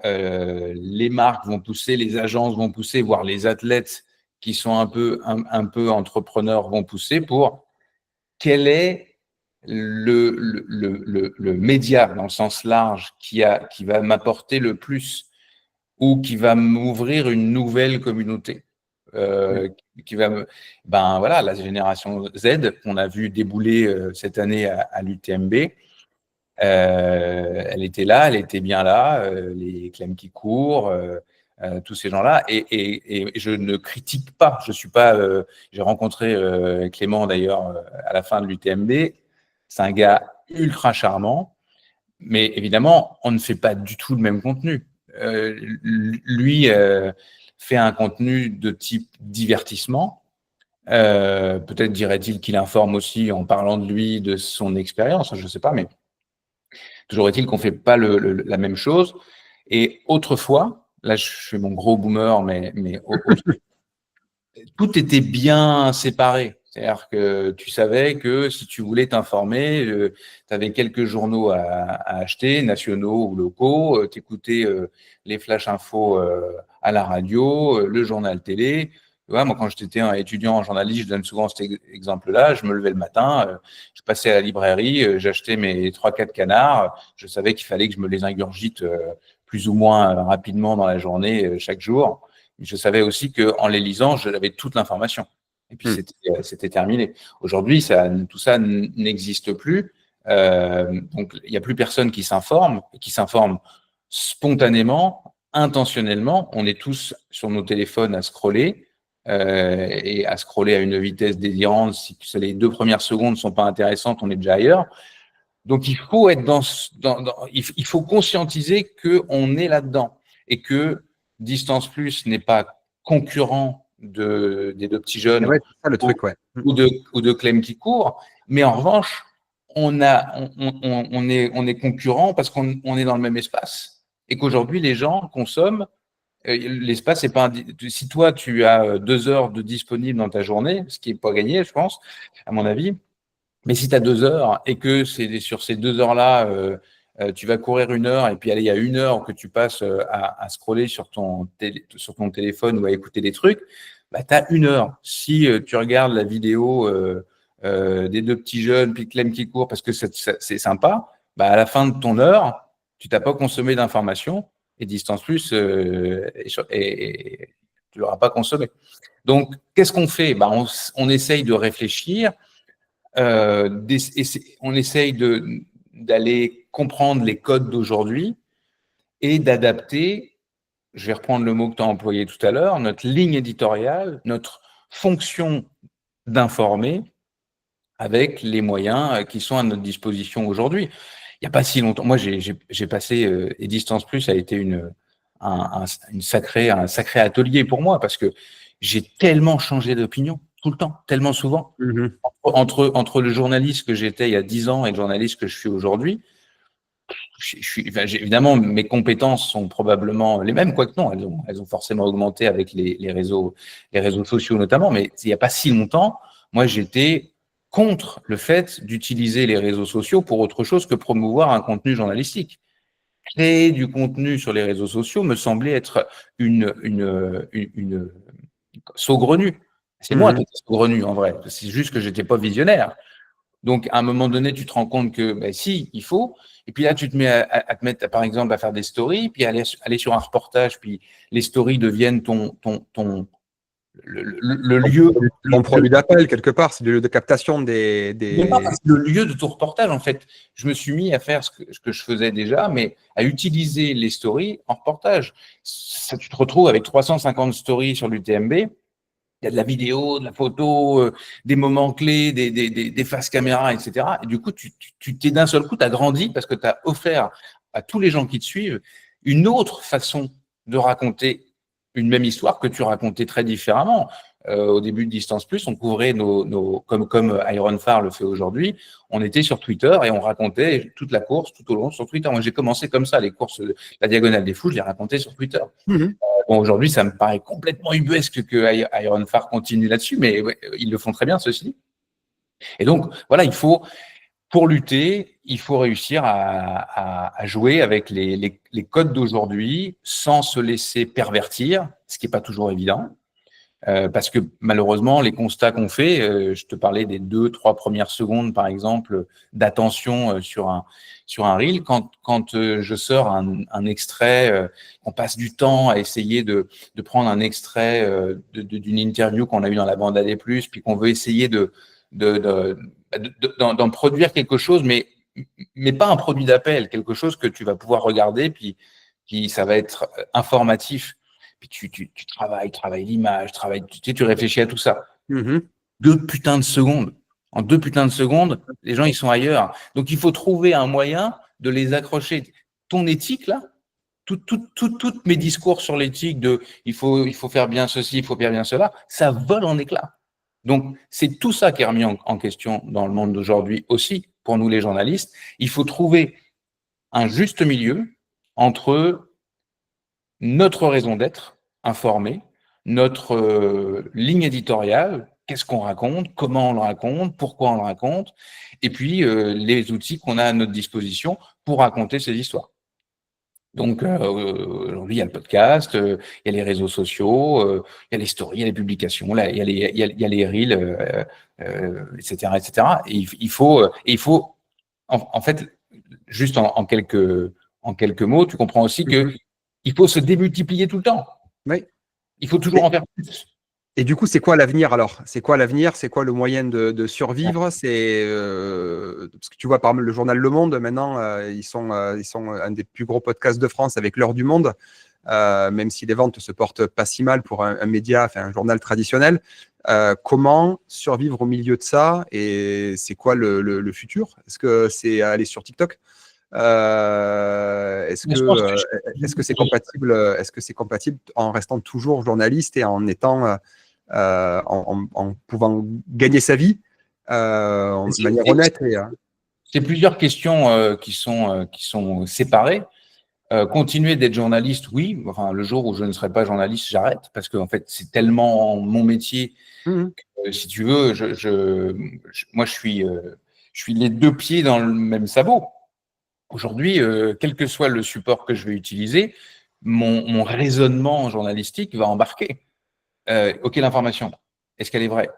les marques vont pousser, les agences vont pousser, voire les athlètes qui sont un peu entrepreneurs vont pousser pour quel est le média dans le sens large qui va m'apporter le plus ou qui va m'ouvrir une nouvelle communauté. Qui va la génération Z qu'on a vu débouler cette année à l'UTMB. Elle était là, elle était bien là, les Clem qui courent, tous ces gens-là, et je ne critique pas. Je suis pas. J'ai rencontré Clément d'ailleurs à la fin de l'UTMB. C'est un gars ultra charmant, mais évidemment, on ne fait pas du tout le même contenu. Lui fait un contenu de type divertissement. Peut-être dirait-il qu'il informe aussi en parlant de lui, de son expérience, je ne sais pas, mais toujours est-il qu'on ne fait pas la même chose. Et autrefois, là je fais mon gros boomer, mais tout était bien séparé. C'est-à-dire que tu savais que si tu voulais t'informer, tu avais quelques journaux à acheter, nationaux ou locaux, tu écoutais les flash infos à la radio, le journal télé. Tu vois, moi, quand j'étais un étudiant en journalisme, je donne souvent cet exemple-là, je me levais le matin, je passais à la librairie, j'achetais mes 3-4 canards, je savais qu'il fallait que je me les ingurgite plus ou moins rapidement dans la journée, chaque jour. Je savais aussi qu'en les lisant, j'avais toute l'information. Et puis, c'était terminé. Aujourd'hui, tout ça n'existe plus. Donc, il n'y a plus personne qui s'informe spontanément, intentionnellement. On est tous sur nos téléphones à scroller et à scroller à une vitesse délirante. Si les 2 premières secondes ne sont pas intéressantes, on est déjà ailleurs. Donc, il faut être il faut conscientiser qu'on est là-dedans et que Distance Plus n'est pas concurrent des deux petits jeunes c'est ça le truc, ou de Clem qui court, mais en revanche, on est concurrent parce qu'on est dans le même espace et qu'aujourd'hui, les gens consomment. L'espace, c'est pas si toi, tu as 2 heures de disponible dans ta journée, ce qui n'est pas gagné, je pense, à mon avis, mais si tu as 2 heures et que c'est sur ces 2 heures-là, tu vas courir 1 heure et puis il y a 1 heure que tu passes à scroller sur ton téléphone ou à écouter des trucs, tu as 1 heure. Si tu regardes la vidéo des 2 petits jeunes, puis Clem qui court parce que c'est sympa, à la fin de ton heure, tu n'as pas consommé d'informations et Distance Plus, et tu l'auras pas consommé. Donc, qu'est-ce qu'on fait ? On essaye de réfléchir. On essaye d'aller comprendre les codes d'aujourd'hui et d'adapter, je vais reprendre le mot que tu as employé tout à l'heure, notre ligne éditoriale, notre fonction d'informer avec les moyens qui sont à notre disposition aujourd'hui. Il n'y a pas si longtemps, moi j'ai passé, et Distance Plus a été un sacré atelier pour moi parce que j'ai tellement changé d'opinion tout le temps, tellement souvent. Entre le journaliste que j'étais il y a 10 ans et le journaliste que je suis aujourd'hui, évidemment, mes compétences sont probablement les mêmes, quoique non, elles ont forcément augmenté avec les réseaux sociaux notamment, mais il n'y a pas si longtemps, moi j'étais contre le fait d'utiliser les réseaux sociaux pour autre chose que promouvoir un contenu journalistique. Créer du contenu sur les réseaux sociaux me semblait être une saugrenue. C'est moi qui étais saugrenu en vrai. C'est juste que j'étais pas visionnaire. Donc, à un moment donné, tu te rends compte que si, il faut. Et puis là, tu te mets à te mettre, par exemple, à faire des stories, puis aller sur un reportage, puis les stories deviennent le lieu. Ton produit d'appel, quelque part, c'est le lieu de captation des… Le lieu de ton reportage, en fait. Je me suis mis à faire ce que je faisais déjà, mais à utiliser les stories en reportage. Ça, tu te retrouves avec 350 stories sur l'UTMB. Il y a de la vidéo, de la photo, des moments clés, des faces caméra, etc. Et du coup, tu t'es d'un seul coup, tu as grandi parce que tu as offert à tous les gens qui te suivent une autre façon de raconter une même histoire que tu racontais très différemment. Au début de Distance Plus, on couvrait comme Iron Far le fait aujourd'hui, on était sur Twitter et on racontait toute la course tout au long sur Twitter. Moi, j'ai commencé comme ça, les courses, la Diagonale des Fous, je les racontais sur Twitter. Bon, aujourd'hui, ça me paraît complètement ubuesque que Iron Far continue là-dessus, mais ouais, ils le font très bien, ceci. Et donc, voilà, pour lutter, il faut réussir à jouer avec les codes d'aujourd'hui sans se laisser pervertir, ce qui n'est pas toujours évident. Parce que malheureusement, les constats qu'on fait, je te parlais des 2-3 premières secondes, par exemple, d'attention sur un reel. Quand je sors un extrait, on passe du temps à essayer de prendre un extrait d'une interview qu'on a eue dans la bande AD+, puis qu'on veut essayer d'en produire quelque chose, mais pas un produit d'appel, quelque chose que tu vas pouvoir regarder, puis ça va être informatif. Puis tu travailles l'image, tu réfléchis à tout ça. 2 putains de secondes. En 2 putains de secondes, les gens, ils sont ailleurs. Donc, il faut trouver un moyen de les accrocher. Ton éthique, là, toutes mes discours sur l'éthique de il faut faire bien ceci, il faut faire bien cela, ça vole en éclats. Donc, c'est tout ça qui est remis en question dans le monde d'aujourd'hui aussi, pour nous les journalistes. Il faut trouver un juste milieu entre notre raison d'être, informée, notre ligne éditoriale, qu'est-ce qu'on raconte, comment on le raconte, pourquoi on le raconte, et puis les outils qu'on a à notre disposition pour raconter ces histoires. Donc aujourd'hui, il y a le podcast, il y a les réseaux sociaux, il y a les stories, il y a les publications, là, il y a les reels, etc., etc. Et il faut en fait, juste en quelques mots, tu comprends aussi que il faut se démultiplier tout le temps. Oui. Il faut toujours en faire plus. Et du coup, c'est quoi l'avenir alors? C'est quoi l'avenir? C'est quoi le moyen de survivre? C'est parce que tu vois, par exemple, le journal Le Monde, maintenant, ils sont un des plus gros podcasts de France avec l'heure du monde, même si les ventes se portent pas si mal pour un média, enfin un journal traditionnel. Comment survivre au milieu de ça? Et c'est quoi le futur? Est-ce que c'est aller sur TikTok? Est-ce que c'est compatible? Est-ce que c'est compatible en restant toujours journaliste et en étant en pouvant gagner sa vie de manière honnête C'est plusieurs questions qui sont séparées. Continuer d'être journaliste, oui. Enfin, le jour où je ne serai pas journaliste, j'arrête parce que en fait, c'est tellement mon métier. Que, si tu veux, moi, je suis les 2 pieds dans le même sabot. Aujourd'hui, quel que soit le support que je vais utiliser, mon raisonnement journalistique va embarquer. OK, l'information, est-ce qu'elle est vraie?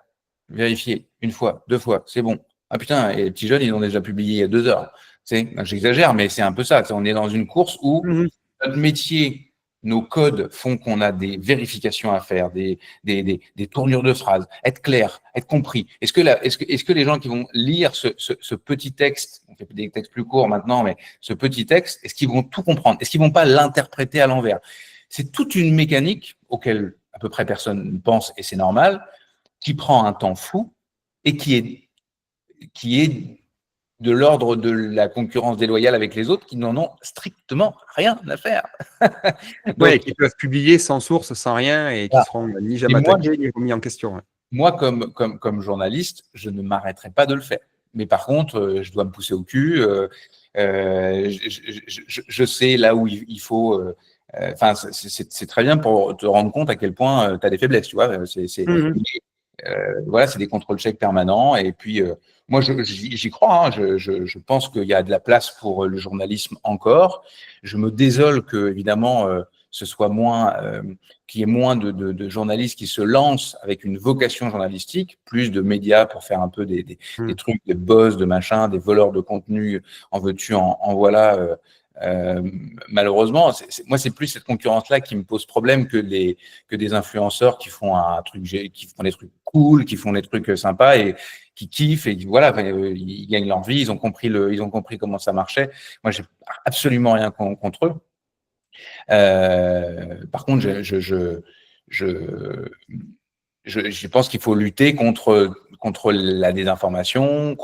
Vérifier, 1 fois, 2 fois, c'est bon. Ah putain, et les petits jeunes, ils ont déjà publié il y a 2 heures. J'exagère, mais c'est un peu ça. On est dans une course où notre métier, nos codes font qu'on a des vérifications à faire, des tournures de phrases, être clair, être compris. Est-ce que les gens qui vont lire ce petit texte, on fait des textes plus courts maintenant, mais ce petit texte, est-ce qu'ils vont tout comprendre? Est-ce qu'ils vont pas l'interpréter à l'envers? C'est toute une mécanique auquel à peu près personne ne pense, et c'est normal, qui prend un temps fou et qui est de l'ordre de la concurrence déloyale avec les autres qui n'en ont strictement rien à faire. Donc, qui peuvent publier sans source, sans rien, et qui seront ni jamais attaqués, ni remis en question. Moi, comme journaliste, je ne m'arrêterai pas de le faire. Mais par contre, je dois me pousser au cul. Je sais là où il faut. Enfin, c'est très bien pour te rendre compte à quel point tu as des faiblesses, tu vois. Voilà, c'est des contrôles-checks permanents. Et puis, moi, j'y crois. Hein. Je pense qu'il y a de la place pour le journalisme encore. Je me désole que, évidemment, ce soit qu'il y ait moins de journalistes qui se lancent avec une vocation journalistique, plus de médias pour faire un peu des trucs, des buzz, de machin, des voleurs de contenu, en veux-tu, en voilà. Malheureusement, moi, c'est plus cette concurrence-là qui me pose problème que des influenceurs qui font qui font des trucs cool, qui font des trucs sympas et qui kiffent et voilà, ils gagnent leur vie, ils ont compris comment ça marchait. Moi, j'ai absolument rien contre eux. Par contre, je pense qu'il faut lutter contre la désinformation,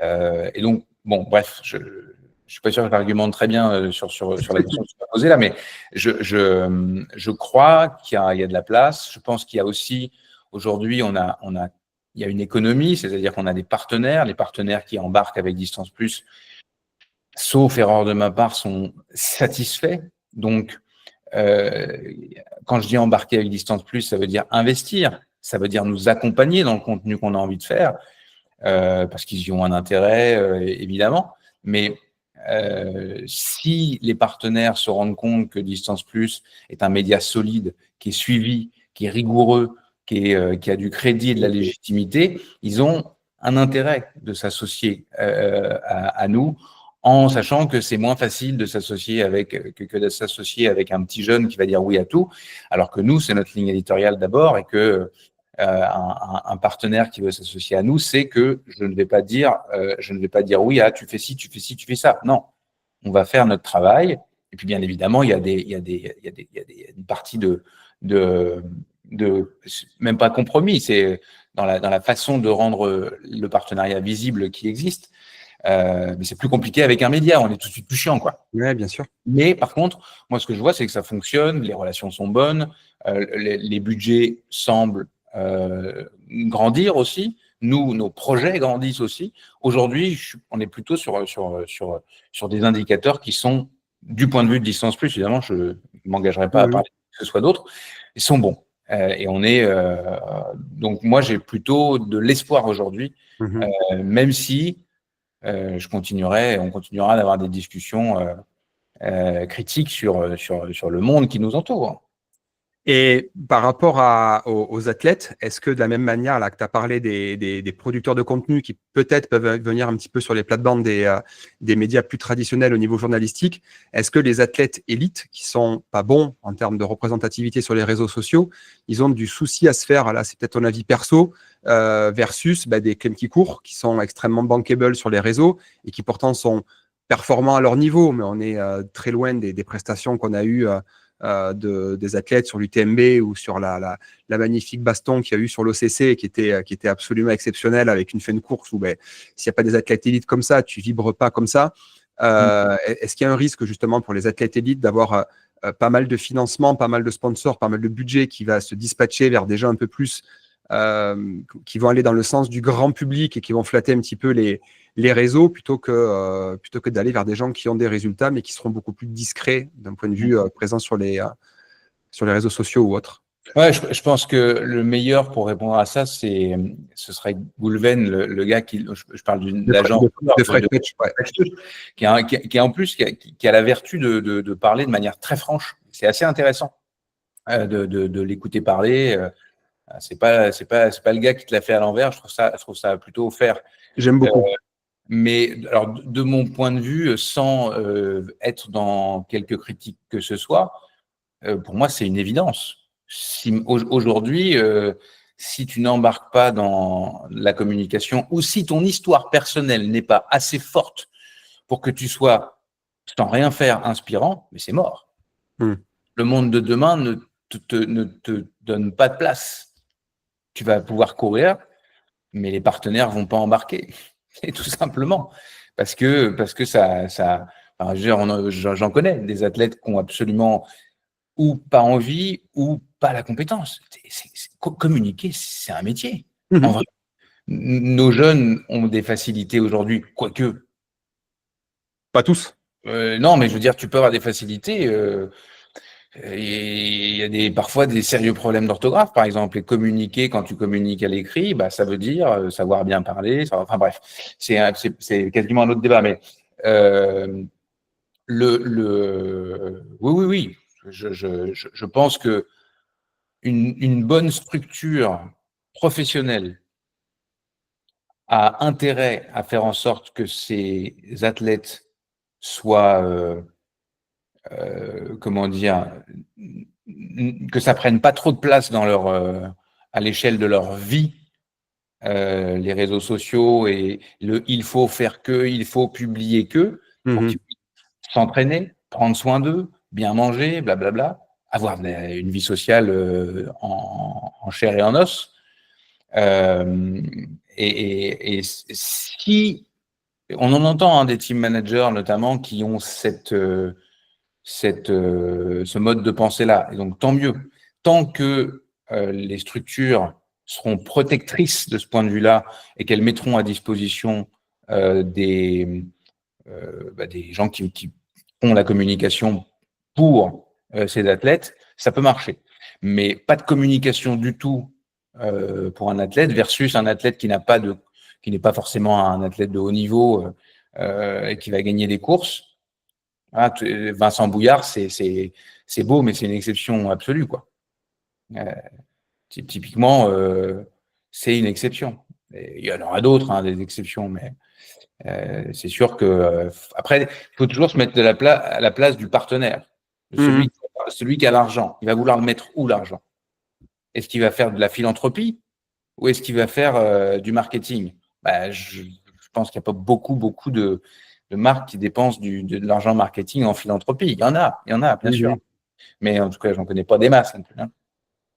et donc, bon, bref, je suis pas sûr que j'argumente très bien sur la question que tu as posée là, mais je crois qu'il y a de la place. Je pense qu'il y a aussi, aujourd'hui, il y a une économie, c'est-à-dire qu'on a des partenaires, les partenaires qui embarquent avec Distance Plus, sauf erreur de ma part, sont satisfaits. Donc, quand je dis embarquer avec Distance Plus, ça veut dire investir, ça veut dire nous accompagner dans le contenu qu'on a envie de faire, parce qu'ils y ont un intérêt, évidemment. Mais si les partenaires se rendent compte que Distance Plus est un média solide, qui est suivi, qui est rigoureux, qui a du crédit et de la légitimité, ils ont un intérêt de s'associer à nous, en sachant que c'est moins facile de s'associer que de s'associer avec un petit jeune qui va dire oui à tout, alors que nous, c'est notre ligne éditoriale d'abord, et que un partenaire qui veut s'associer à nous, c'est que je ne vais pas dire oui, tu fais ci, tu fais ci, tu fais ça. Non, on va faire notre travail. Et puis bien évidemment, il y a une partie de même pas compromis, c'est dans la façon de rendre le partenariat visible qui existe. Mais c'est plus compliqué avec un média, on est tout de suite plus chiant, quoi. Ouais, bien sûr. Mais par contre, moi, ce que je vois, c'est que ça fonctionne, les relations sont bonnes, les budgets semblent grandir aussi. Nous, nos projets grandissent aussi. Aujourd'hui, on est plutôt sur des indicateurs qui sont, du point de vue de Distance Plus, évidemment, je ne m'engagerai pas à parler que ce soit d'autres, ils sont bons. Et donc moi, j'ai plutôt de l'espoir aujourd'hui, même si on continuera d'avoir des discussions critiques sur le monde qui nous entoure. Et par rapport aux athlètes, est-ce que de la même manière, là que tu as parlé des producteurs de contenu qui peut-être peuvent venir un petit peu sur les plates-bandes des médias plus traditionnels au niveau journalistique, est-ce que les athlètes élites qui sont pas bons en termes de représentativité sur les réseaux sociaux, ils ont du souci à se faire, là c'est peut-être ton avis perso, versus des Clem qui courent, qui sont extrêmement bankable sur les réseaux et qui pourtant sont performants à leur niveau, mais on est très loin des prestations qu'on a eues des athlètes sur l'UTMB ou sur la magnifique baston qu'il y a eu sur l'OCC qui était absolument exceptionnel avec une fin de course où s'il n'y a pas des athlètes élites comme ça, tu vibres pas comme ça. Est-ce qu'il y a un risque justement pour les athlètes élites d'avoir pas mal de financement, pas mal de sponsors, pas mal de budget qui va se dispatcher vers des gens un peu plus qui vont aller dans le sens du grand public et qui vont flatter un petit peu les réseaux plutôt que d'aller vers des gens qui ont des résultats mais qui seront beaucoup plus discrets d'un point de vue présent sur les réseaux sociaux ou autres. Ouais, je pense que le meilleur pour répondre à ça, ce serait Goulven, le gars je parle de l'agent de Fred Petch, qui a la vertu de parler de manière très franche. C'est assez intéressant de l'écouter parler. C'est pas le gars qui te l'a fait à l'envers. Je trouve ça plutôt faire. J'aime beaucoup. Mais alors, de mon point de vue, sans être dans quelque critique que ce soit, pour moi, c'est une évidence. Aujourd'hui, si tu n'embarques pas dans la communication ou si ton histoire personnelle n'est pas assez forte pour que tu sois, sans rien faire, inspirant, mais c'est mort. Le monde de demain ne te donne pas de place. Tu vas pouvoir courir, mais les partenaires vont pas embarquer. Et tout simplement. Parce que j'en connais des athlètes qui ont absolument ou pas envie ou pas la compétence. Communiquer, c'est un métier. En vrai, nos jeunes ont des facilités aujourd'hui, quoique. Pas tous. Non, mais je veux dire, tu peux avoir des facilités. Il y a parfois des sérieux problèmes d'orthographe, par exemple. Et communiquer, quand tu communiques à l'écrit, ça veut dire savoir bien parler. Enfin bref, c'est quasiment un autre débat. Mais oui. Je pense que une bonne structure professionnelle a intérêt à faire en sorte que ces athlètes soient comment dire, que ça prenne pas trop de place dans à l'échelle de leur vie, les réseaux sociaux et il faut faire que, il faut publier que, pour qu'ils puissent s'entraîner, prendre soin d'eux, bien manger, blablabla. avoir une vie sociale en chair et en os. Et si on en entend des team managers notamment qui ont ce mode de pensée-là, et donc tant mieux, tant que les structures seront protectrices de ce point de vue-là et qu'elles mettront à disposition des gens qui font la communication pour ces athlètes, ça peut marcher. Mais pas de communication du tout pour un athlète versus un athlète qui n'est pas forcément un athlète de haut niveau et qui va gagner des courses. Ah, Vincent Bouillard, c'est beau, mais c'est une exception absolue, quoi. Typiquement, c'est une exception. Et il y en aura d'autres, des exceptions, mais c'est sûr que après, il faut toujours se mettre à la place du partenaire, de celui qui a l'argent. Il va vouloir le mettre où, l'argent? Est-ce qu'il va faire de la philanthropie ou est-ce qu'il va faire du marketing? Je pense qu'il n'y a pas beaucoup de marques qui dépensent de l'argent marketing en philanthropie. Il y en a, bien sûr. Mais en tout cas, j'en connais pas des masses non plus.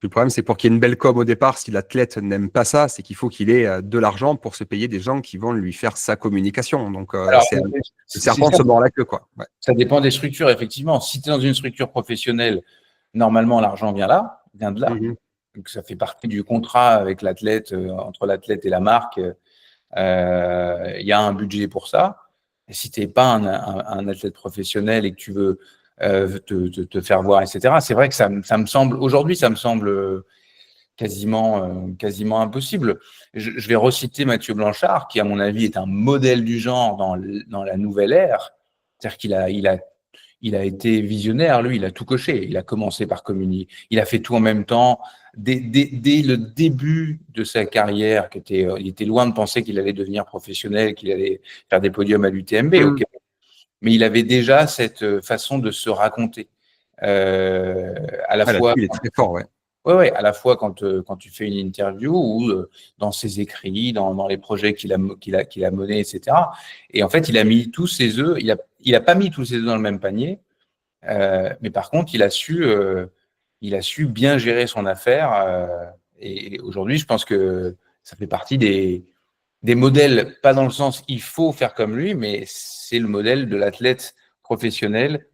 Le problème, c'est pour qu'il y ait une belle com au départ, si l'athlète n'aime pas ça, c'est qu'il faut qu'il ait de l'argent pour se payer des gens qui vont lui faire sa communication. Donc, c'est le serpent se mord la queue, quoi. Ouais. Ça dépend des structures, effectivement. Si tu es dans une structure professionnelle, normalement, l'argent vient de là. Donc, ça fait partie du contrat avec l'athlète, entre l'athlète et la marque. Il y a un budget pour ça. Et si tu n'es pas un athlète professionnel et que tu veux te faire voir, etc., c'est vrai que ça me semble, aujourd'hui, ça me semble quasiment impossible. Je vais reciter Mathieu Blanchard, qui, à mon avis, est un modèle du genre dans la nouvelle ère. C'est-à-dire qu'il a été visionnaire, lui, il a tout coché. Il a commencé par communiquer. Il a fait tout en même temps. Dès le début de sa carrière, il était loin de penser qu'il allait devenir professionnel, qu'il allait faire des podiums à l'UTMB. Okay. Mais il avait déjà cette façon de se raconter. À la fois, il est très fort, ouais. Ouais, à la fois quand tu fais une interview ou dans ses écrits, dans les projets qu'il a menés, etc. Et en fait, il a mis tous ses œufs. Il a pas mis tous ses œufs dans le même panier, mais par contre, il a su bien gérer son affaire. Et aujourd'hui, je pense que ça fait partie des modèles, pas dans le sens il faut faire comme lui, mais c'est le modèle de l'athlète professionnel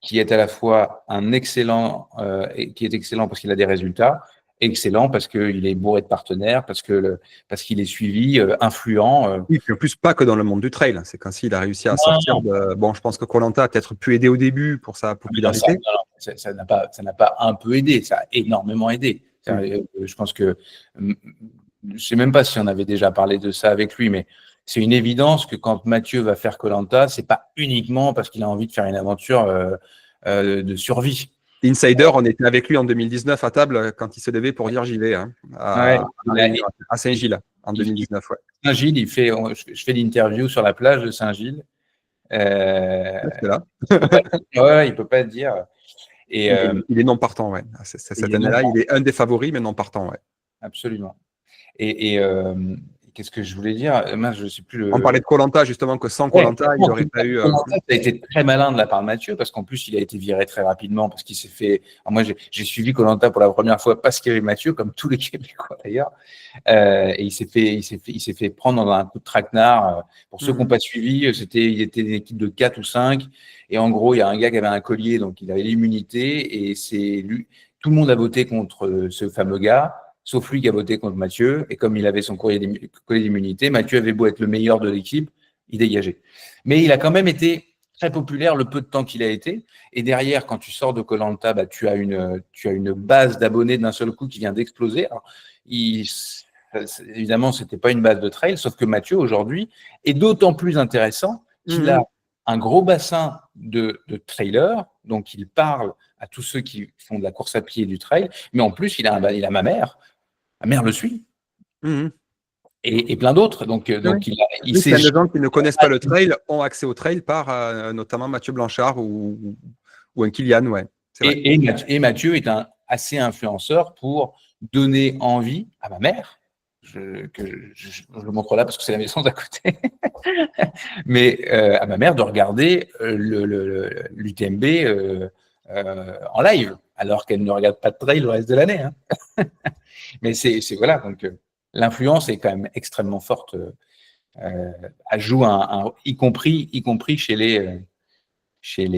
qui est à la fois qui est excellent parce qu'il a des résultats, excellent parce qu'il est bourré de partenaires, parce qu'il est suivi, influent. Oui, puis en plus, pas que dans le monde du trail. C'est qu'ainsi il a réussi à sortir de… Bon, je pense que Koh Lanta a peut-être pu aider au début pour sa popularité. Ça n'a pas un peu aidé, ça a énormément aidé. Je pense que, je ne sais même pas si on avait déjà parlé de ça avec lui, mais c'est une évidence que quand Mathieu va faire Koh Lanta, c'est pas uniquement parce qu'il a envie de faire une aventure de survie. Insider, on était avec lui en 2019 à table quand il se levait pour dire j'y vais à Saint-Gilles en 2019. Ouais. Saint-Gilles, je fais l'interview sur la plage de Saint-Gilles. C'est là. Ouais, il peut pas dire. Et, il est non partant, ouais. Cette année-là, il est un des favoris, mais non partant, ouais. Absolument. Et qu'est-ce que je voulais dire? Je sais plus. On parlait de Koh Lanta, justement, que sans Koh Lanta, il n'aurait pas eu. Ça a été très malin de la part de Mathieu, parce qu'en plus, il a été viré très rapidement, parce qu'il s'est fait. Alors moi, j'ai suivi Koh Lanta pour la première fois parce qu'il y avait Mathieu, comme tous les Québécois d'ailleurs. Et il s'est fait prendre dans un coup de traquenard. Pour ceux qui n'ont pas suivi, il était une équipe de 4 ou 5. Et en gros, il y a un gars qui avait un collier, donc il avait l'immunité. Et c'est lui. Tout le monde a voté contre ce fameux gars, sauf lui qui a voté contre Mathieu. Et comme il avait son collier d'immunité, Mathieu avait beau être le meilleur de l'équipe, il dégageait. Mais il a quand même été très populaire le peu de temps qu'il a été. Et derrière, quand tu sors de Koh Lanta, tu as une base d'abonnés d'un seul coup qui vient d'exploser. Alors, évidemment, ce n'était pas une base de trail, sauf que Mathieu, aujourd'hui, est d'autant plus intéressant qu'il a un gros bassin de trailers, donc il parle à tous ceux qui font de la course à pied et du trail, mais en plus, il a ma mère. Ma mère le suit. Et plein d'autres. Donc il sait. Plein de gens qui ne connaissent pas le trail ont accès au trail par notamment Mathieu Blanchard ou un Kylian, ouais. Et Mathieu est un assez influenceur pour donner envie à ma mère, je le montre là parce que c'est la maison d'à côté, mais à ma mère de regarder l'UTMB en live. alors qu'elle ne regarde pas de trail le reste de l'année. Hein. Mais c'est voilà, donc l'influence est quand même extrêmement forte. Elle joue y compris chez les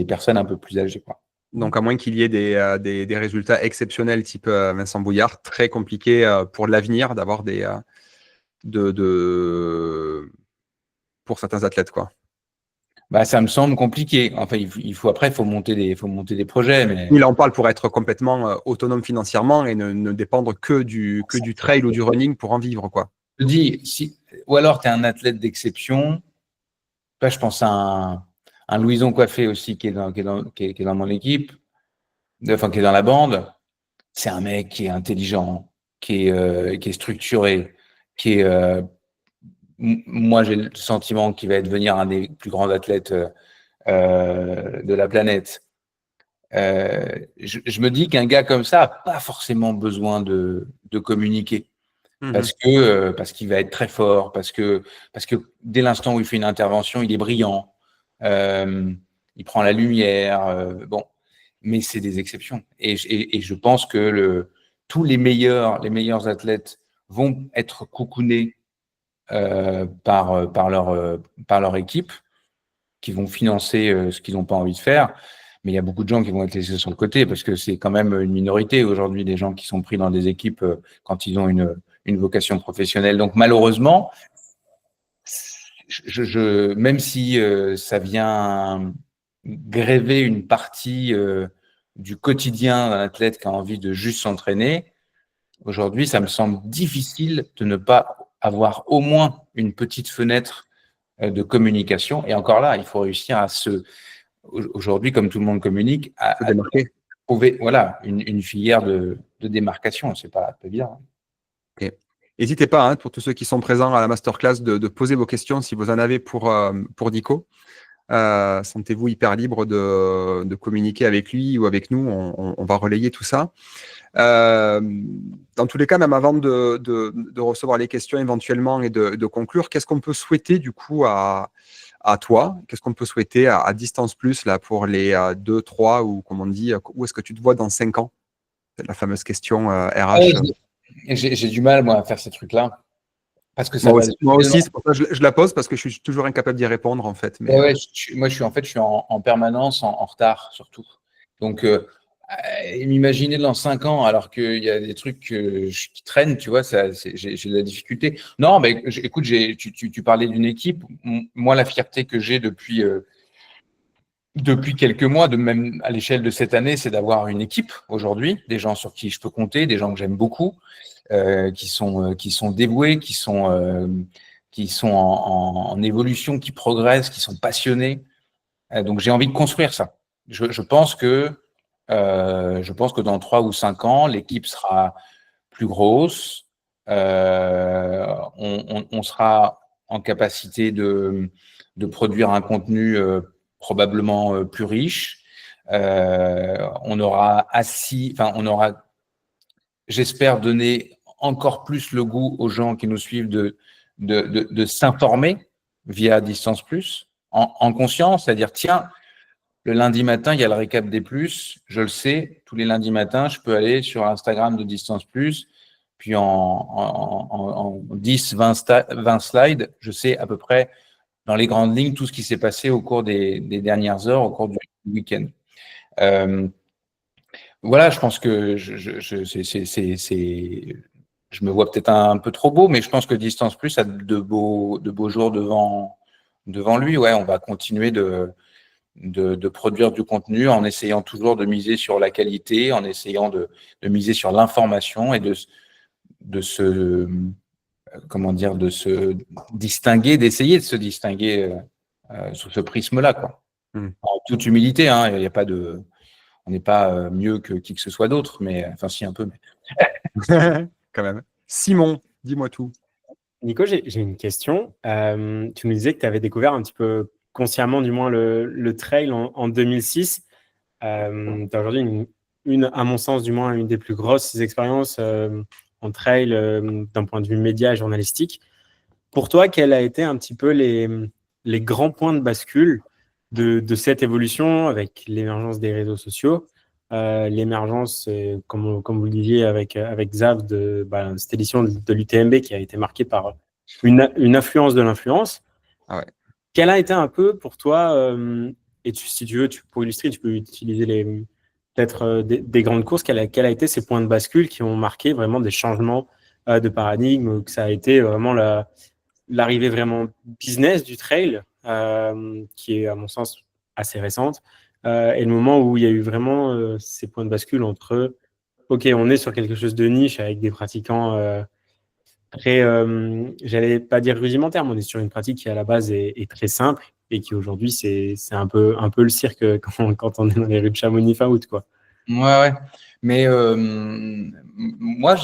personnes un peu plus âgées, quoi. Donc, à moins qu'il y ait des résultats exceptionnels type Vincent Bouillard, très compliqué pour l'avenir d'avoir pour certains athlètes, quoi. Bah, ça me semble compliqué. Enfin, il faut monter des projets, mais Il en parle pour être complètement autonome financièrement et ne dépendre que du trail ou du running pour en vivre, quoi. je dis, ou alors tu es un athlète d'exception. Là, je pense à un Louison Coiffé aussi qui est dans mon équipe, enfin qui est dans la bande. C'est un mec qui est intelligent, qui est structuré, qui est moi j'ai le sentiment qu'il va devenir un des plus grands athlètes de la planète. Je me dis qu'un gars comme ça n'a pas forcément besoin de communiquer. Parce qu'il va être très fort, parce que dès l'instant où il fait une intervention, il est brillant, il prend la lumière, bon, mais c'est des exceptions. Et je pense que tous les meilleurs athlètes vont être coucounés par leur équipe, qui vont financer ce qu'ils n'ont pas envie de faire. Mais il y a beaucoup de gens qui vont être laissés sur le côté parce que c'est quand même une minorité aujourd'hui des gens qui sont pris dans des équipes quand ils ont une vocation professionnelle. Donc malheureusement, même si ça vient gréver une partie du quotidien d'un athlète qui a envie de juste s'entraîner, aujourd'hui, ça me semble difficile de ne pas avoir au moins une petite fenêtre de communication. Et encore là, il faut réussir aujourd'hui, comme tout le monde communique, à trouver voilà, une filière de démarcation. C'est pas évident. Okay. N'hésitez pas, hein, pour tous ceux qui sont présents à la masterclass, de poser vos questions si vous en avez pour Nico. Sentez-vous hyper libre de communiquer avec lui ou avec nous. On va relayer tout ça. Dans tous les cas, même avant de recevoir les questions éventuellement et de conclure, qu'est-ce qu'on peut souhaiter du coup à toi? Qu'est-ce qu'on peut souhaiter à Distance Plus là, pour les 2, 3 ou comme on dit, où est-ce que tu te vois dans 5 ans? C'est la fameuse question RH. J'ai du mal, moi, à faire ces trucs-là. Parce que ça moi aussi, c'est pour ça que je la pose parce que je suis toujours incapable d'y répondre en fait. Mais... Ouais, moi, je suis en permanence en retard surtout. Donc, m'imaginer dans 5 ans alors qu'il y a des trucs qui traînent, tu vois, j'ai de la difficulté. Non, mais écoute, tu parlais d'une équipe. Moi, la fierté que j'ai depuis quelques mois, même à l'échelle de cette année, c'est d'avoir une équipe aujourd'hui, des gens sur qui je peux compter, des gens que j'aime beaucoup, qui sont dévoués, qui sont en évolution, qui progressent, qui sont passionnés. Donc j'ai envie de construire ça. Je pense que dans 3 ou 5 ans, l'équipe sera plus grosse. On sera en capacité de produire un contenu probablement plus riche. On aura j'espère, donné encore plus le goût aux gens qui nous suivent de s'informer via Distance Plus, en conscience, c'est-à-dire, tiens, le lundi matin, il y a le récap des plus, je le sais, tous les lundis matins, je peux aller sur Instagram de Distance Plus, puis en 10, 20 slides, je sais à peu près dans les grandes lignes tout ce qui s'est passé au cours des dernières heures, au cours du week-end. Voilà, je pense que je me vois peut-être un peu trop beau, mais je pense que Distance Plus a de beaux jours devant lui. Ouais, on va continuer de produire du contenu en essayant toujours de miser sur la qualité, en essayant de miser sur l'information et de se distinguer, d'essayer de se distinguer sous ce prisme-là, quoi. En toute humilité, hein, il y a pas de, on n'est pas mieux que qui que ce soit d'autre, mais enfin si un peu. Mais... Quand même. Simon, dis-moi tout. Nico, j'ai une question. Tu nous disais que tu avais découvert un petit peu consciemment, du moins, le trail en 2006. Tu as aujourd'hui, à mon sens, du moins, une des plus grosses expériences en trail d'un point de vue média et journalistique. Pour toi, quels a été un petit peu les grands points de bascule de cette évolution avec l'émergence des réseaux sociaux l'émergence, comme vous le disiez avec Xav, cette édition de l'UTMB qui a été marquée par une influence de l'influence. Ah ouais. Quelle a été un peu pour toi, et si tu veux, pour illustrer, tu peux utiliser peut-être des grandes courses, quel a été ces points de bascule qui ont marqué vraiment des changements de paradigme, que ça a été vraiment l'arrivée vraiment business du trail, qui est à mon sens assez récente, et le moment où il y a eu vraiment ces points de bascule entre, OK, on est sur quelque chose de niche avec des pratiquants très, j'allais pas dire rudimentaire, mais on est sur une pratique qui à la base est très simple et qui aujourd'hui c'est un peu le cirque quand on est dans les rues de Chamonix fin août, quoi. Ouais. Mais moi,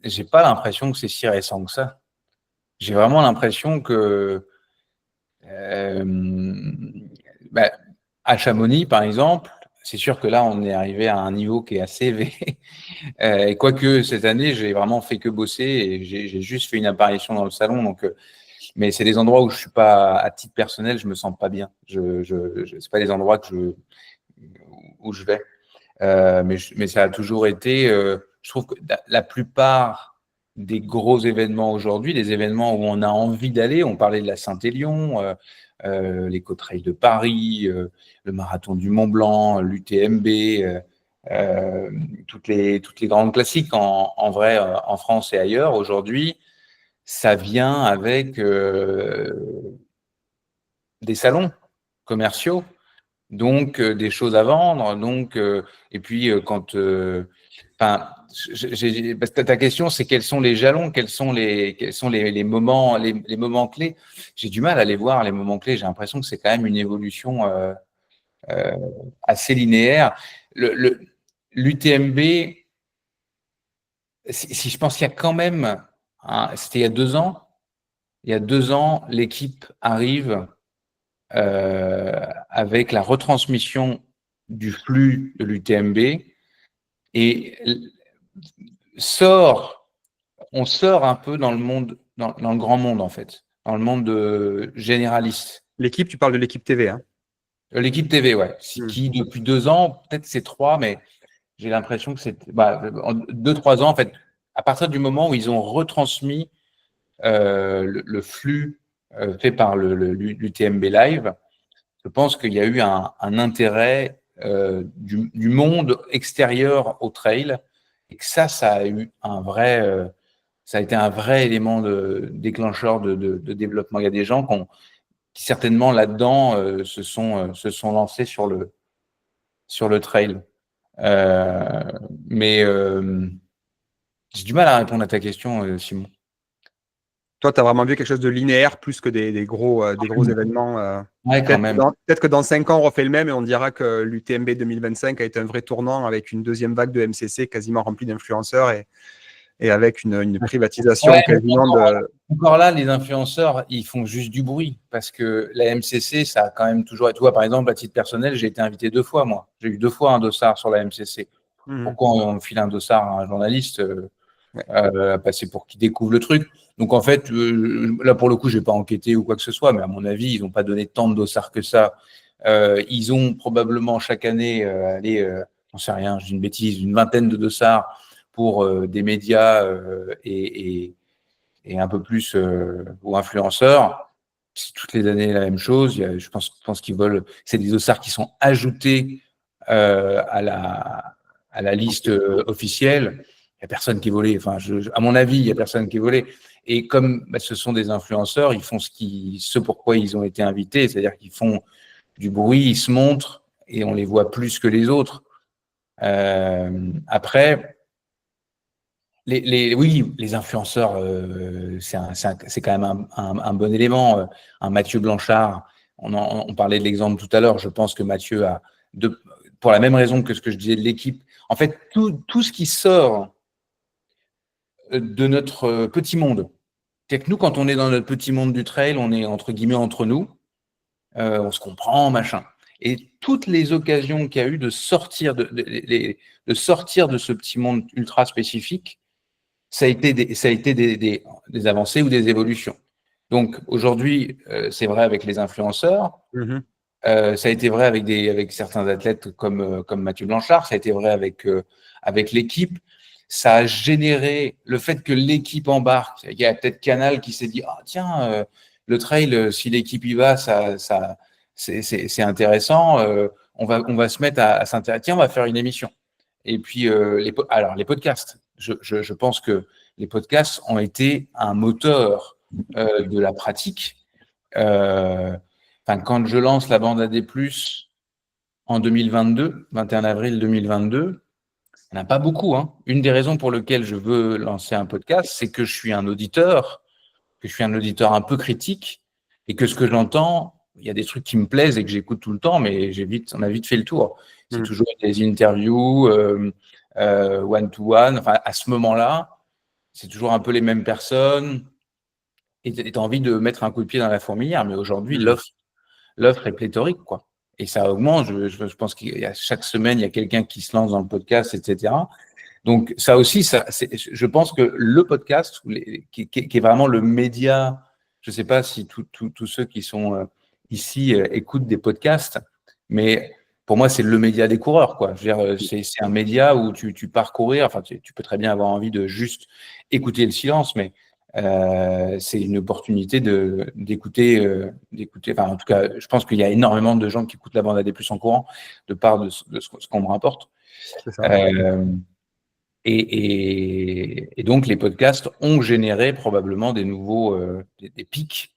j'ai pas l'impression que c'est si récent que ça. J'ai vraiment l'impression que à Chamonix, par exemple, c'est sûr que là, on est arrivé à un niveau qui est assez élevé. Et quoique cette année, j'ai vraiment fait que bosser et j'ai juste fait une apparition dans le salon. Donc, mais c'est des endroits où je suis pas, à titre personnel, je me sens pas bien. C'est pas des endroits où je vais. Mais ça a toujours été. Je trouve que la plupart des gros événements aujourd'hui, des événements où on a envie d'aller, on parlait de la Saint-Élion, l'Éco-Trail de Paris, le Marathon du Mont-Blanc, l'UTMB, toutes les grandes classiques en vrai en France et ailleurs. Aujourd'hui, ça vient avec des salons commerciaux, donc des choses à vendre, donc et puis enfin, parce que ta question, c'est quels sont les jalons, quels sont les moments, les moments clés. J'ai du mal à les voir, les moments clés. J'ai l'impression que c'est quand même une évolution assez linéaire. L'UTMB, si je pense qu'il y a quand même, c'était il y a 2 ans. Il y a 2 ans, l'équipe arrive avec la retransmission du flux de l'UTMB et on sort un peu dans le monde, dans le grand monde en fait, dans le monde généraliste. L'équipe, tu parles de l'équipe TV, hein? L'équipe TV, ouais, qui depuis 2 ans, peut-être c'est 3, mais j'ai l'impression que c'est en 2-3 ans en fait, à partir du moment où ils ont retransmis le flux fait par l'UTMB Live, je pense qu'il y a eu un intérêt du monde extérieur au trail et que ça a eu ça a été un vrai élément déclencheur de développement. Il y a des gens qui certainement là-dedans se sont lancés sur le trail. Mais j'ai du mal à répondre à ta question, Simon. Toi, tu as vraiment vu quelque chose de linéaire plus que des gros événements. Ouais, quand même. Peut-être que dans 5 ans, on refait le même et on dira que l'UTMB 2025 a été un vrai tournant avec une deuxième vague de MCC quasiment remplie d'influenceurs et avec une privatisation quasiment de… Encore là, les influenceurs, ils font juste du bruit parce que la MCC, ça a quand même toujours… Tu vois, par exemple, à titre personnel, j'ai été invité 2 fois, moi. J'ai eu 2 fois un dossard sur la MCC. Pourquoi on file un dossard à un journaliste passer pour qu'il découvre le truc. Donc en fait, là pour le coup, j'ai pas enquêté ou quoi que ce soit, mais à mon avis, ils n'ont pas donné tant de dossards que ça. Ils ont probablement chaque année, j'en sais rien, je dis une bêtise, une vingtaine de dossards pour des médias et un peu plus aux influenceurs. C'est toutes les années la même chose. Je pense qu'ils veulent. C'est des dossards qui sont ajoutés à la liste officielle. Il n'y a personne qui est volé. Enfin, à mon avis, il n'y a personne qui est volé. Et comme ce sont des influenceurs, ils font ce pourquoi ils ont été invités, c'est-à-dire qu'ils font du bruit, ils se montrent et on les voit plus que les autres. Après, oui, les influenceurs, c'est quand même un bon élément. Un Mathieu Blanchard, on parlait de l'exemple tout à l'heure. Je pense que Mathieu pour la même raison que ce que je disais de l'équipe, en fait, tout ce qui sort de notre petit monde. C'est que nous, quand on est dans notre petit monde du trail, on est entre guillemets entre nous, on se comprend, machin. Et toutes les occasions qu'il y a eu de sortir de ce petit monde ultra spécifique, ça a été des avancées ou des évolutions. Donc aujourd'hui, c'est vrai avec les influenceurs. Ça a été vrai avec certains athlètes comme Mathieu Blanchard, ça a été vrai avec l'équipe. Ça a généré le fait que l'équipe embarque. Il y a peut-être Canal qui s'est dit tiens, le trail, si l'équipe y va, c'est intéressant. On va se mettre à s'intéresser. Tiens, on va faire une émission. Et puis les podcasts. Je pense que les podcasts ont été un moteur de la pratique. Quand je lance la bande AD+, en 2022, 21 avril 2022, il n'y en a pas beaucoup. Une des raisons pour lesquelles je veux lancer un podcast, c'est que je suis un auditeur un peu critique, et que ce que j'entends, il y a des trucs qui me plaisent et que j'écoute tout le temps, mais on a vite fait le tour. C'est toujours des interviews one-to-one. Enfin, à ce moment-là, c'est toujours un peu les mêmes personnes. Et tu as envie de mettre un coup de pied dans la fourmilière. Mais aujourd'hui, l'offre est pléthorique, quoi. Et ça augmente. Je pense qu'il y a chaque semaine, il y a quelqu'un qui se lance dans le podcast, etc. Donc, ça aussi, je pense que le podcast, qui est vraiment le média, je ne sais pas si tous ceux qui sont ici écoutent des podcasts, mais pour moi, c'est le média des coureurs, quoi. Je veux dire, c'est un média où tu pars courir. Enfin, tu peux très bien avoir envie de juste écouter le silence, mais c'est une opportunité d'écouter. Enfin, en tout cas, je pense qu'il y a énormément de gens qui écoutent la bande AD+ en courant, de part de ce qu'on me rapporte. C'est ça. Et donc, les podcasts ont généré probablement des nouveaux des pics.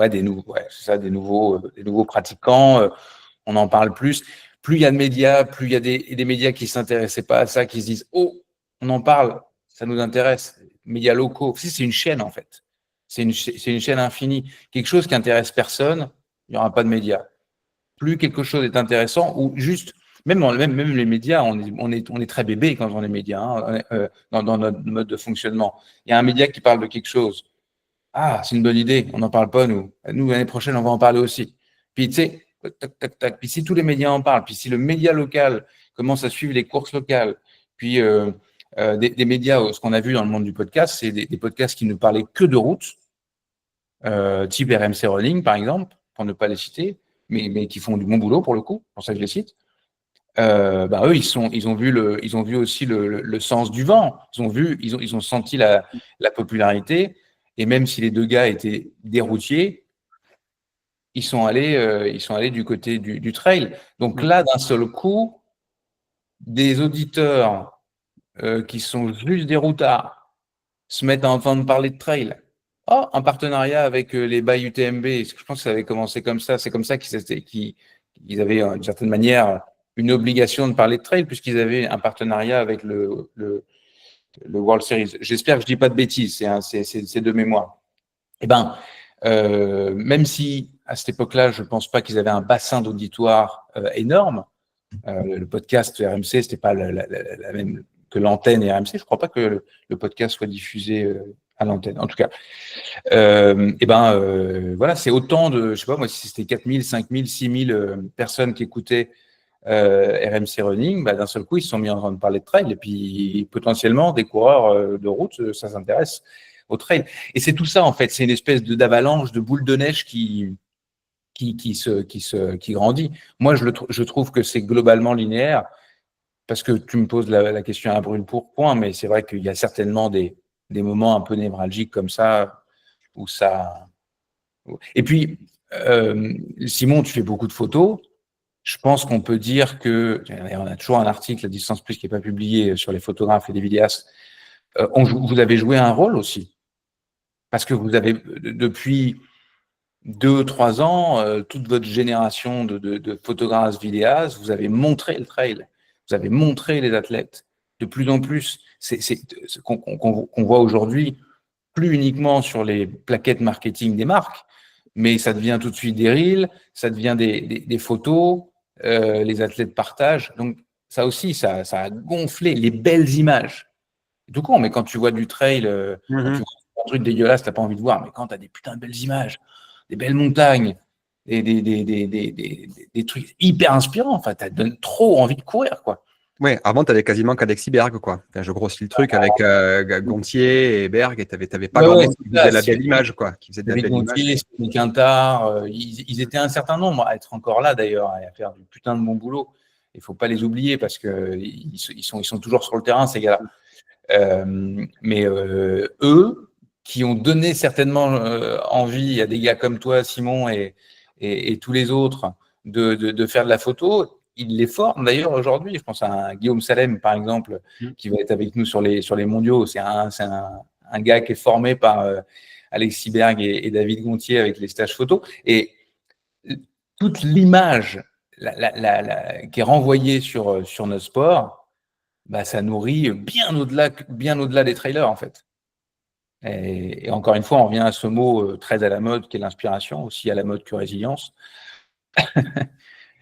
Des nouveaux pratiquants. On en parle plus. Plus il y a de médias, plus il y a des médias qui ne s'intéressaient pas à ça, qui se disent on en parle, ça nous intéresse. Médias locaux. C'est une chaîne, en fait. C'est une chaîne infinie. Quelque chose qui n'intéresse personne, il n'y aura pas de médias. Plus quelque chose est intéressant, ou juste, même les médias, on est très bébé quand on est médias, dans notre mode de fonctionnement. Il y a un média qui parle de quelque chose. C'est une bonne idée, on n'en parle pas, nous. Nous, l'année prochaine, on va en parler aussi. Puis, tu sais, tac, tac, tac. Puis, si tous les médias en parlent, puis si le média local commence à suivre les courses locales, puis des médias, ce qu'on a vu dans le monde du podcast, c'est des podcasts qui ne parlaient que de route, type RMC Running, par exemple, pour ne pas les citer, mais qui font du bon boulot, pour le coup, pour ça que je les cite. Eux, ils ont vu aussi le sens du vent. Ils ont senti la popularité. Et même si les deux gars étaient des routiers, ils sont allés du côté du trail. Donc là, d'un seul coup, des auditeurs qui sont juste des routards se mettent à entendre parler de trail. Un partenariat avec les bails UTMB. Je pense que ça avait commencé comme ça. C'est comme ça qu'ils avaient, d'une certaine manière, une obligation de parler de trail, puisqu'ils avaient un partenariat avec le World Series. J'espère que je ne dis pas de bêtises, c'est de mémoire. Même si à cette époque-là, je ne pense pas qu'ils avaient un bassin d'auditoire énorme, le podcast RMC, ce n'était pas la même que l'antenne et RMC. Je ne crois pas que le podcast soit diffusé à l'antenne. En tout cas, voilà, c'est autant de, je ne sais pas moi, si c'était 4000, 5000, 6000 personnes qui écoutaient RMC Running, d'un seul coup, ils se sont mis en train de parler de trail, et puis potentiellement, des coureurs de route, ça s'intéresse au trail. Et c'est tout ça, en fait, c'est une espèce d'avalanche, de boule de neige qui grandit. Moi, je trouve que c'est globalement linéaire, parce que tu me poses la question à brûle-pourpoint, mais c'est vrai qu'il y a certainement des moments un peu névralgiques comme ça, où ça... Et puis, Simon, tu fais beaucoup de photos. Je pense qu'on peut dire que, on a toujours un article à Distance Plus qui n'est pas publié sur les photographes et les vidéastes, vous avez joué un rôle aussi. Parce que vous avez, depuis 2-3 ans, toute votre génération de photographes, vidéastes, vous avez montré le trail, vous avez montré les athlètes. De plus en plus, c'est qu'on voit aujourd'hui, plus uniquement sur les plaquettes marketing des marques, mais ça devient tout de suite des reels, ça devient des photos, les athlètes partagent. Donc, ça aussi, ça a gonflé les belles images. Tout con, mais quand tu vois du trail, quand tu vois un truc dégueulasse, tu n'as pas envie de voir. Mais quand tu as des putains de belles images, des belles montagnes, des trucs hyper inspirants, enfin, ça te donne trop envie de courir, quoi. Ouais, avant, tu avais quasiment qu'Alexis Berg, quoi. Enfin, je grossis le truc avec Gontier et Berg, et tu n'avais pas grand monde qui faisait la belle image, quoi. Qui faisait de la David belle image. Gontier, Stéphane Quintard, ils étaient un certain nombre à être encore là d'ailleurs, et à faire du putain de bon boulot. Il ne faut pas les oublier parce qu'ils sont toujours sur le terrain, ces gars-là. Mais eux, qui ont donné certainement envie à des gars comme toi, Simon, et tous les autres, de faire de la photo, ils les forment d'ailleurs aujourd'hui. Je pense à un Guillaume Salem, par exemple, qui va être avec nous sur les mondiaux. C'est un gars qui est formé par Alexis Berg et David Gontier avec les stages photo. Et toute l'image qui est renvoyée sur notre sport, bah, ça nourrit bien au-delà des trailers, en fait. Et encore une fois, on revient à ce mot très à la mode qui est l'inspiration, aussi à la mode que résilience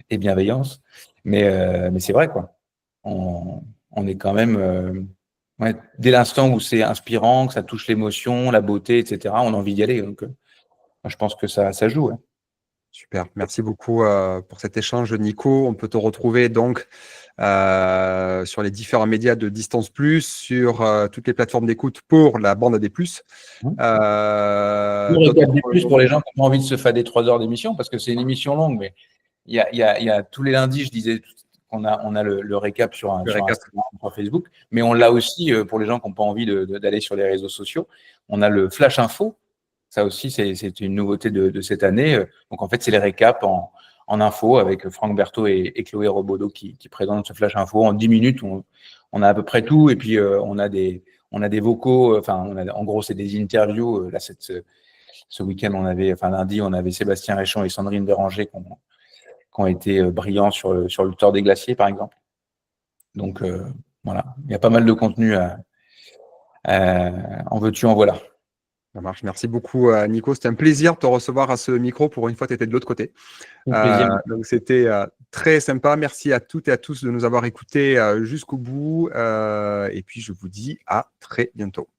et bienveillance. Mais c'est vrai, quoi. On est quand même, ouais, dès l'instant où c'est inspirant, que ça touche l'émotion, la beauté, etc., on a envie d'y aller. Donc, je pense que ça joue. Ouais. Super, merci beaucoup pour cet échange, Nico. On peut te retrouver donc sur les différents médias de Distance Plus, sur toutes les plateformes d'écoute pour la bande AD+. Pour les gens qui ont envie de se fader 3 heures d'émission, parce que c'est une émission longue, mais il y a tous les lundis, je disais qu'on a le récap sur Instagram, sur Facebook, mais on l'a aussi pour les gens qui n'ont pas envie d'aller sur les réseaux sociaux. On a le Flash Info. Ça aussi, c'est une nouveauté de cette année. Donc, en fait, c'est les récaps en info avec Franck Berthaud et Chloé Robodeau qui présentent ce Flash Info. En 10 minutes, on a à peu près tout. Et puis, on a des vocaux. Enfin, en gros, c'est des interviews. Là, ce week-end, lundi, on avait Sébastien Réchon et Sandrine Béranger qui ont été brillants sur le Tour des Glaciers, par exemple. Donc, voilà. Il y a pas mal de contenu. En veux-tu, en voilà. Ça marche. Merci beaucoup, Nico. C'était un plaisir de te recevoir à ce micro. Pour une fois, tu étais de l'autre côté. Donc, c'était très sympa. Merci à toutes et à tous de nous avoir écoutés jusqu'au bout. Et puis, je vous dis à très bientôt.